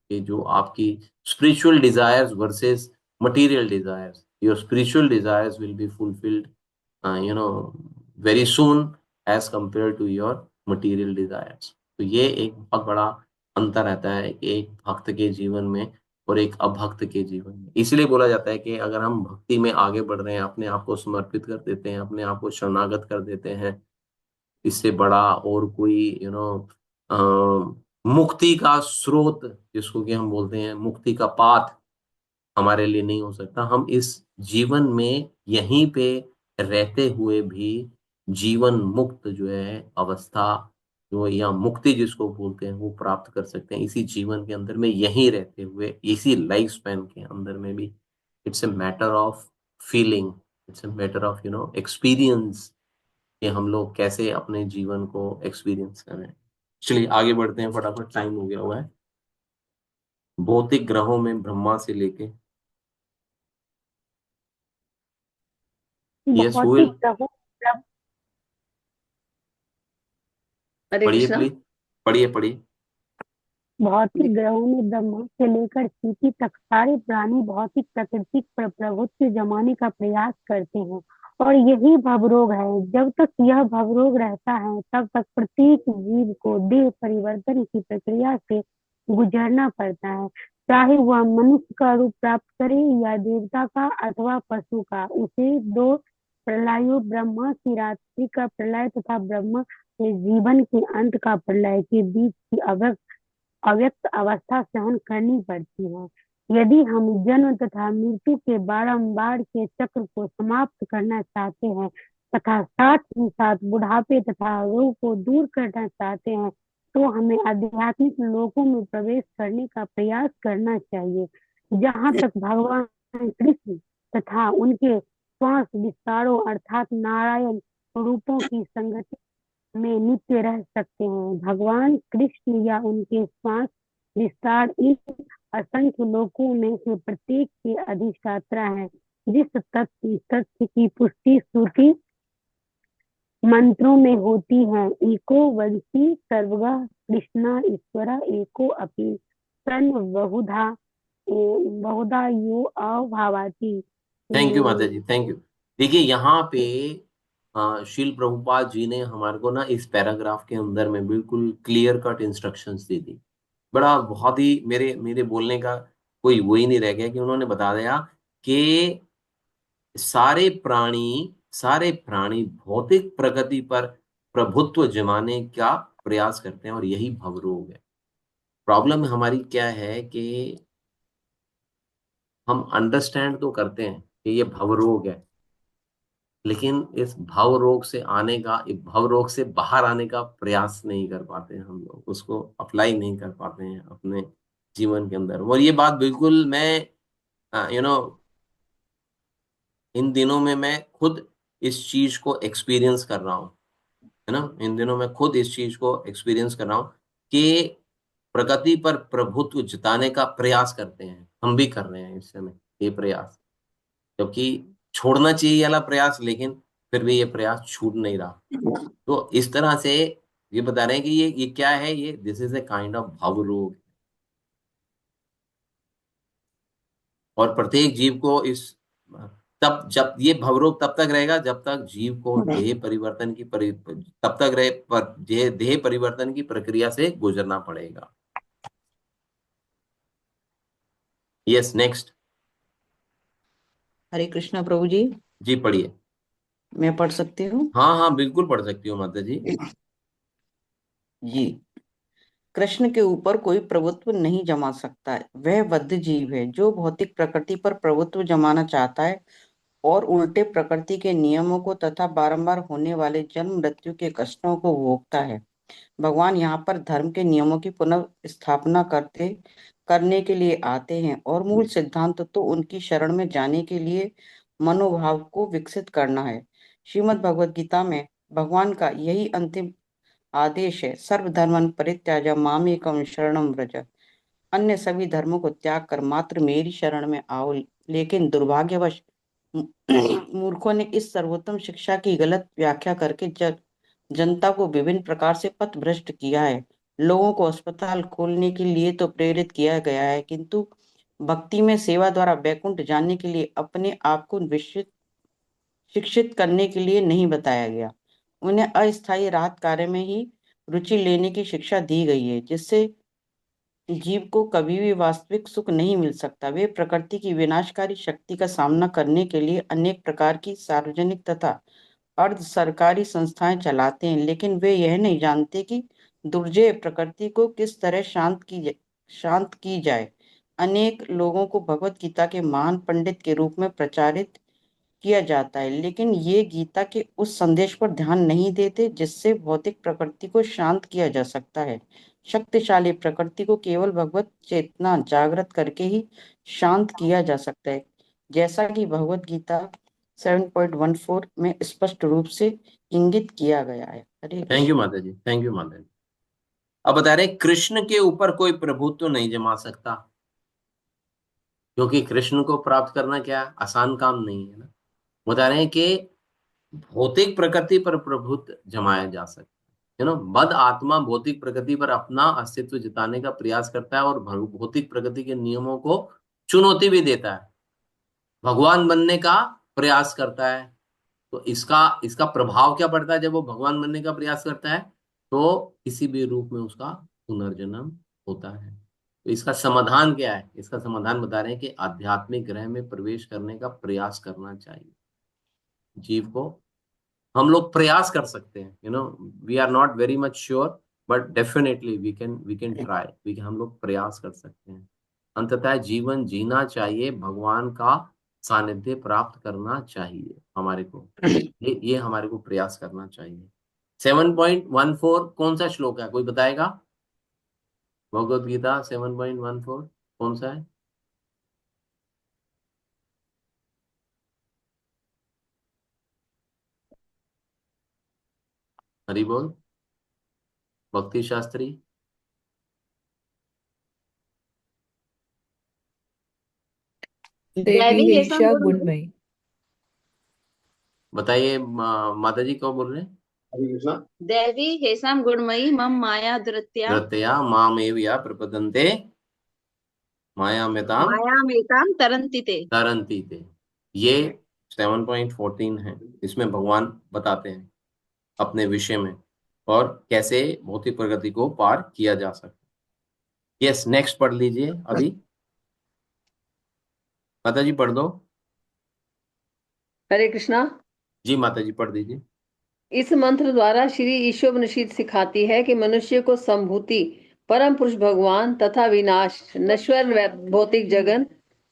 कि जो आपकी spiritual desires versus material desires, your spiritual desires will be fulfilled very soon as compare to your material desires. तो ये एक बहुत बड़ा अंतर रहता है एक भक्त के जीवन में और एक अभक्त के जीवन में। इसलिए बोला जाता है कि अगर हम भक्ति में आगे बढ़ रहे हैं, अपने आप को समर्पित कर देते हैं, अपने आप को शरणागत कर देते हैं, इससे बड़ा और कोई मुक्ति का स्रोत, जिसको कि हम बोलते हैं मुक्ति का पाथ, हमारे लिए नहीं हो सकता। हम इस जीवन में यहीं पे रहते हुए भी जीवन मुक्त जो है अवस्था, जो या मुक्ति जिसको बोलते हैं, वो प्राप्त कर सकते हैं इसी जीवन के अंदर में, यहीं रहते हुए, इसी लाइफ स्पैन के अंदर में भी। It's a matter of feeling, it's a matter of experience, कि हम लोग कैसे अपने जीवन को एक्सपीरियंस करें। चलिए आगे बढ़ते हैं, फटाफट टाइम हो गया हुआ है। भौतिक ग्रहों में ब्रह्मा से लेके, यस भौतिक हुए, ग्रहों हरे पढ़िए कृष्णा। प्लीज, पढ़िए पढ़िए। भौतिक ग्रहों में ब्रह्मा से लेकर चींटी तक सारे प्राणी भौतिक प्रकृति पर प्रभुत्व जमाने का प्रयास करते हैं, और यही भवरोग है। जब तक यह भवरोग रहता है तब तक प्रत्येक जीव को देह परिवर्तन की प्रक्रिया से गुजरना पड़ता है, चाहे वह मनुष्य का रूप प्राप्त करे या देवता का अथवा पशु का। उसे दो प्रलयों, ब्रह्मा की रात्रि का प्रलय तथा ब्रह्मा के जीवन के अंत का प्रलय के बीच की अव्यक्त अवस्था सहन करनी पड़ती है। यदि हम जन्म तथा मृत्यु के बारंबार के चक्र को समाप्त करना चाहते हैं तथा साथ ही साथ बुढ़ापे तथा रोग को दूर करना चाहते हैं, तो हमें आध्यात्मिक लोकों में प्रवेश करने का प्रयास करना चाहिए, जहाँ तक भगवान कृष्ण तथा उनके श्वास विस्तारों अर्थात नारायण रूपों की संगति में नित्य रह सकते हैं। भगवान कृष्ण या उनके श्वास विस्तार इन असंख्य लोकों में से प्रत्येक के अधिष्ठाता है। जिस तथ्य की पुष्टि श्रुति मंत्रों में होती है, एको वंशी सर्वगा कृष्णा ईश्वरा एको अपि सन बहुधा यो अभावाति। थैंक यू माता जी, थैंक यू। देखिए यहाँ पे शील प्रभुपाद जी ने हमारे को ना इस पैराग्राफ के अंदर में बिल्कुल क्लियर कट इंस्ट्रक्शंस दे दी। बड़ा बहुत ही मेरे मेरे बोलने का कोई वो ही नहीं रह गया कि उन्होंने बता दिया कि सारे प्राणी भौतिक प्रगति पर प्रभुत्व जमाने का प्रयास करते हैं और यही भवरोग है। प्रॉब्लम हमारी क्या है कि हम अंडरस्टैंड तो करते हैं कि ये भवरोग है, लेकिन इस भव रोग से आने का, इस भव रोग से बाहर आने का प्रयास नहीं कर पाते हैं हम लोग, उसको अप्लाई नहीं कर पाते हैं अपने जीवन के अंदर। और ये बात बिल्कुल मैं यू नो इन दिनों में मैं खुद इस चीज को एक्सपीरियंस कर रहा हूँ, है ना। इन दिनों में खुद इस चीज को एक्सपीरियंस कर रहा हूँ कि प्रगति पर प्रभुत्व जताने का प्रयास करते हैं, हम भी कर रहे हैं इस समय ये प्रयास, जबकि छोड़ना चाहिए ये वाला प्रयास, लेकिन फिर भी ये प्रयास छूट नहीं रहा। तो इस तरह से ये बता रहे हैं कि ये क्या है, ये this is a kind of भव रोग। और प्रत्येक जीव को इस तब जब ये भवरोग तब तक रहेगा जब तक जीव को देह परिवर्तन की तब तक रहे पर देह परिवर्तन की प्रक्रिया से गुजरना पड़ेगा। Yes next. हरे कृष्णा प्रभु जी। जी पढ़िए। मैं पढ़ सकती हूँ? हाँ हाँ बिल्कुल पढ़ सकती हूँ माता जी। जी। कृष्ण के ऊपर कोई प्रभुत्व नहीं जमा सकता है। वह बद्ध जीव है जो भौतिक प्रकृति पर प्रभुत्व जमाना चाहता है और उल्टे प्रकृति के नियमों को तथा बारंबार होने वाले जन्म मृत्यु के कष्टों को भोगता है। भगवान यहाँ पर धर्म के नियमों की पुनः स्थापना करने के लिए आते हैं और मूल सिद्धांत तो उनकी शरण में जाने के लिए मनोभाव को विकसित करना है। श्रीमद् भगवद गीता में भगवान का यही अंतिम आदेश है, सर्वधर्मन परित्याज्य मामेकं शरणं व्रज। अन्य सभी धर्मों को त्याग कर मात्र मेरी शरण में आओ। लेकिन दुर्भाग्यवश मूर्खों ने इस सर्वोत्तम शिक्षा की गलत व्याख्या करके जनता को विभिन्न प्रकार से पथभ्रष्ट किया है। लोगों को अस्पताल खोलने के लिए तो प्रेरित किया गया है, किंतु भक्ति में सेवा द्वारा वैकुंठ जाने के लिए अपने आप को शिक्षित करने के लिए नहीं बताया गया। उन्हें अस्थायी राहत कार्य में ही रुचि लेने की शिक्षा दी गई है, जिससे जीव को कभी भी वास्तविक सुख नहीं मिल सकता। वे प्रकृति की विनाशकारी शक्ति का सामना करने के लिए अनेक प्रकार की सार्वजनिक तथा अर्ध सरकारी संस्थाएं चलाते हैं, लेकिन वे यह नहीं जानते कि दुर्जय प्रकृति को किस तरह शांत की जाए। अनेक लोगों को भगवत गीता के महान पंडित के रूप में प्रचारित किया जाता है, लेकिन ये गीता के उस संदेश पर ध्यान नहीं देते जिससे भौतिक प्रकृति को शांत किया जा सकता है। शक्तिशाली प्रकृति को केवल भगवत चेतना जागृत करके ही शांत किया जा सकता है, जैसा कि भगवत गीता 7.14 में स्पष्ट रूप से इंगित किया गया है। हरे थैंक यू कृष्ण। माता जी, थैंक यू माता जी। अब बता रहे कृष्ण के ऊपर कोई प्रभुत्व नहीं जमा सकता, क्योंकि कृष्ण को प्राप्त करना क्या आसान काम नहीं है ना। बता रहे हैं कि भौतिक प्रकृति पर प्रभुत्व जमाया जा सकता है, बद आत्मा भौतिक प्रकृति पर अपना अस्तित्व जताने का प्रयास करता है और भौतिक प्रकृति के नियमों को चुनौती भी देता है, भगवान बनने का प्रयास करता है। तो इसका इसका प्रभाव क्या पड़ता है जब वो भगवान बनने का प्रयास करता है? तो किसी भी रूप में उसका पुनर्जन्म होता है। तो इसका समाधान क्या है? इसका समाधान बता रहे हैं कि आध्यात्मिक ग्रह में प्रवेश करने का प्रयास करना चाहिए जीव को। हम लोग प्रयास कर सकते हैं, we are not very much sure, but definitely we can try, हम लोग प्रयास कर सकते हैं। अंततः जीवन जीना चाहिए, भगवान का सानिध्य प्राप्त करना चाहिए हमारे को, ये हमारे को प्रयास करना चाहिए। 7.14 कौन सा श्लोक है, कोई बताएगा? भगवत गीता 7.14 कौन सा है? हरि बोल। भक्ति शास्त्री देवी ईशा गुणमयी। बताइए माता जी कौन बोल रहे हैं? देवी हेसाम गुणमयी मम माया दुरत्या धृतया मामेव या प्रपदन्ते मायामेताम मायामेताम तरन्ति ते। तरन्ति ते। ये 7.14 है। इसमें भगवान बताते हैं अपने विषय में और कैसे भौतिक प्रगति को पार किया जा सकता है। यस, नेक्स्ट पढ़ लीजिए अभी। माता जी पढ़ दो। हरे कृष्णा। जी माता जी पढ़ दीजिए। इस मंत्र द्वारा श्री ईशोपनिषद सिखाती है कि मनुष्य को संभूति, परम पुरुष भगवान तथा विनाश, नश्वर भौतिक जगत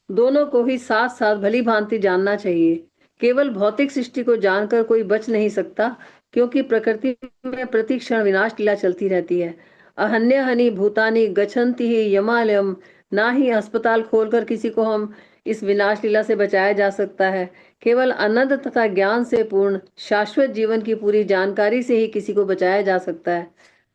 दोनों को ही साथ साथ भली भांति जानना चाहिए। केवल भौतिक सृष्टि को जानकर कोई बच नहीं सकता, क्योंकि प्रकृति में प्रति क्षण विनाश लीला चलती रहती है। अहन्य हनि भूतानि गच्छन्ति ही यमालयम। ना ही अस्पताल खोलकर किसी को हम इस विनाश लीला से बचाया जा सकता है। केवल आनंद तथा ज्ञान से पूर्ण शाश्वत जीवन की पूरी जानकारी से ही किसी को बचाया जा सकता है।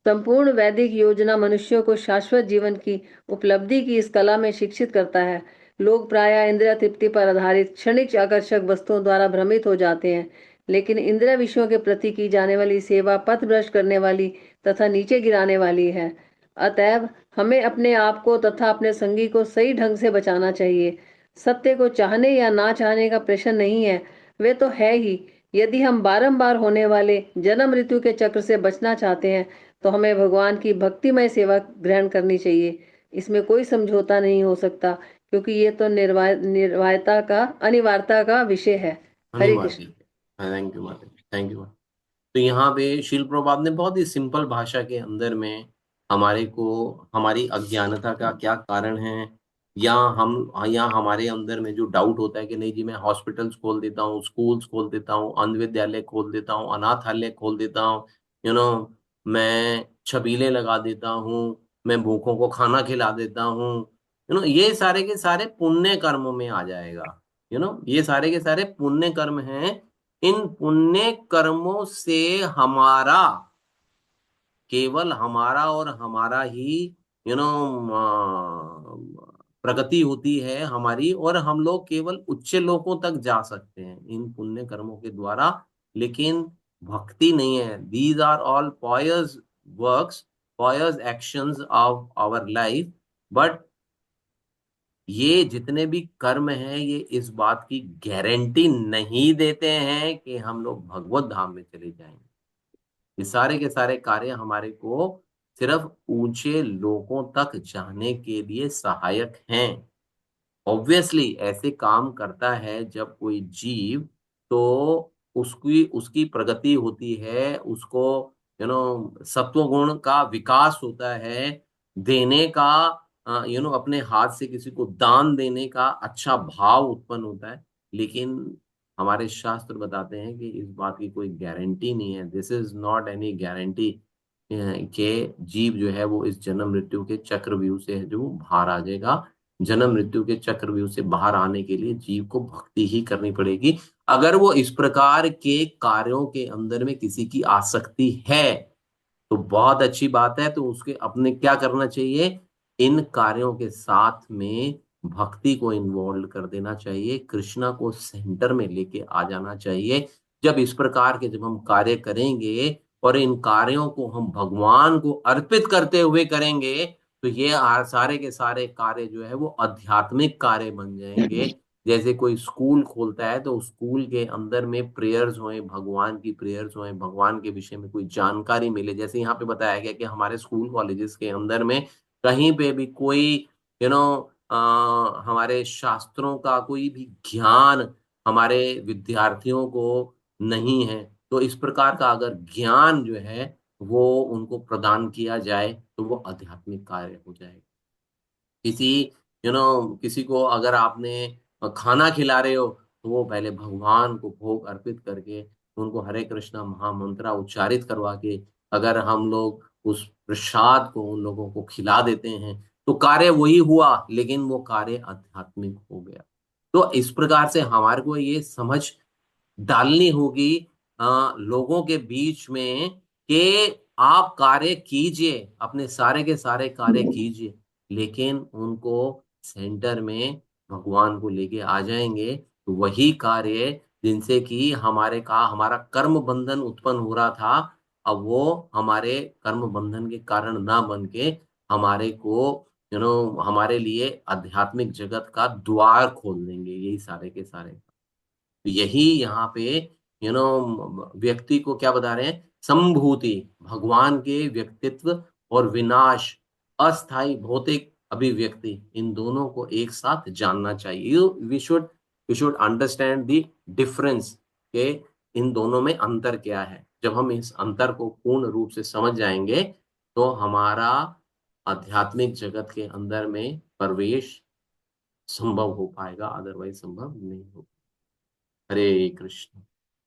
संपूर्ण वैदिक योजना मनुष्यों को शाश्वत जीवन की उपलब्धि की इस कला में शिक्षित करता है। लोग प्रायः इंद्रिय तृप्ति पर आधारित क्षणिक आकर्षक वस्तुओं द्वारा भ्रमित हो जाते हैं, लेकिन इंद्रिय विषयों के प्रति की जाने वाली सेवा पथभ्रष्ट करने वाली तथा नीचे गिराने वाली है। अतएव हमें अपने आप को तथा अपने संगी को सही ढंग से बचाना चाहिए। सत्य को चाहने या ना चाहने का प्रश्न नहीं है, वे तो है ही। यदि हम बारंबार होने वाले जन्म मृत्यु के चक्र से बचना चाहते हैं तो हमें भगवान की भक्तिमय सेवा ग्रहण करनी चाहिए। इसमें कोई समझौता नहीं हो सकता, क्योंकि ये तो निर्वायता का अनिवार्यता का विषय है। हरे कृष्ण। थैंक यू माता जी, थैंक यू। तो यहाँ पे शील प्रभुपाद ने बहुत ही सिंपल भाषा के अंदर में हमारे को हमारी अज्ञानता का क्या कारण है, या हमारे अंदर में जो डाउट होता है कि नहीं जी मैं हॉस्पिटल्स खोल देता हूँ, स्कूल्स खोल देता हूँ, अन्य विद्यालय खोल देता हूँ, अनाथालय खोल देता हूँ, मैं छबीले लगा देता हूँ, मैं भूखों को खाना खिला देता हूँ, ये सारे के सारे पुण्य कर्म में आ जाएगा। ये सारे के सारे पुण्य कर्म हैं। इन पुण्य कर्मों से हमारा, केवल हमारा और हमारा ही प्रगति होती है हमारी, और हम लोग केवल उच्च लोकों तक जा सकते हैं इन पुण्य कर्मों के द्वारा, लेकिन भक्ति नहीं है। These are all pious works, pious actions of our life, but ये जितने भी कर्म हैं ये इस बात की गारंटी नहीं देते हैं कि हम लोग भगवत धाम में चले जाएंगे। ये सारे के सारे कार्य हमारे को सिर्फ ऊंचे लोकों तक जाने के लिए सहायक हैं। ऑब्वियसली ऐसे काम करता है जब कोई जीव, तो उसकी उसकी प्रगति होती है, उसको सत्व गुण का विकास होता है, देने का अपने हाथ से किसी को दान देने का अच्छा भाव उत्पन्न होता है। लेकिन हमारे शास्त्र बताते हैं कि इस बात की कोई गारंटी नहीं है, this is not any guarantee कि जीव जो है वो इस जन्म मृत्यु के चक्रव्यूह से जो बाहर आ जाएगा। जन्म मृत्यु के चक्रव्यूह से बाहर आने के लिए जीव को भक्ति ही करनी पड़ेगी। अगर वो इस प्रकार के कार्यों के अंदर में किसी की आसक्ति है तो बहुत अच्छी बात है, तो उसके अपने क्या करना चाहिए, इन कार्यों के साथ में भक्ति को इन्वॉल्व कर देना चाहिए, कृष्णा को सेंटर में लेके आ जाना चाहिए। जब इस प्रकार के जब हम कार्य करेंगे और इन कार्यों को हम भगवान को अर्पित करते हुए करेंगे, तो ये सारे के सारे कार्य जो है वो आध्यात्मिक कार्य बन जाएंगे। जैसे कोई स्कूल खोलता है तो स्कूल के अंदर में प्रेयर्स होए, भगवान की प्रेयर्स होए, भगवान के विषय में कोई जानकारी मिले। जैसे यहाँ पे बताया गया कि हमारे स्कूल कॉलेजेस के अंदर में कहीं पे भी कोई यू नो हमारे शास्त्रों का कोई भी ज्ञान हमारे विद्यार्थियों को नहीं है, तो इस प्रकार का अगर ज्ञान जो है वो उनको प्रदान किया जाए तो वो आध्यात्मिक कार्य हो जाएगा। किसी किसी को अगर आपने खाना खिला रहे हो तो वो पहले भगवान को भोग अर्पित करके उनको हरे कृष्णा महामंत्र उच्चारित करवा के अगर हम लोग उस प्रसाद को उन लोगों को खिला देते हैं तो कार्य वही हुआ, लेकिन वो कार्य आध्यात्मिक हो गया। तो इस प्रकार से हमारे को ये समझ डालनी होगी लोगों के बीच में कि आप कार्य कीजिए, अपने सारे के सारे कार्य कीजिए, लेकिन उनको सेंटर में भगवान को लेके आ जाएंगे तो वही कार्य जिनसे कि हमारा कर्म बंधन उत्पन्न हो रहा था, अब वो हमारे कर्म बंधन के कारण ना बन के हमारे को हमारे लिए आध्यात्मिक जगत का द्वार खोल देंगे, यही सारे के सारे। तो यही यहाँ पे व्यक्ति को क्या बता रहे हैं, संभूति भगवान के व्यक्तित्व और विनाश अस्थाई भौतिक अभिव्यक्ति, इन दोनों को एक साथ जानना चाहिए। We should understand the difference के इन दोनों में अंतर क्या है। जब हम इस अंतर को पूर्ण रूप से समझ जाएंगे तो हमारा आध्यात्मिक जगत के अंदर में प्रवेश संभव हो पाएगा, अदरवाइज संभव नहीं हो। हरे कृष्ण।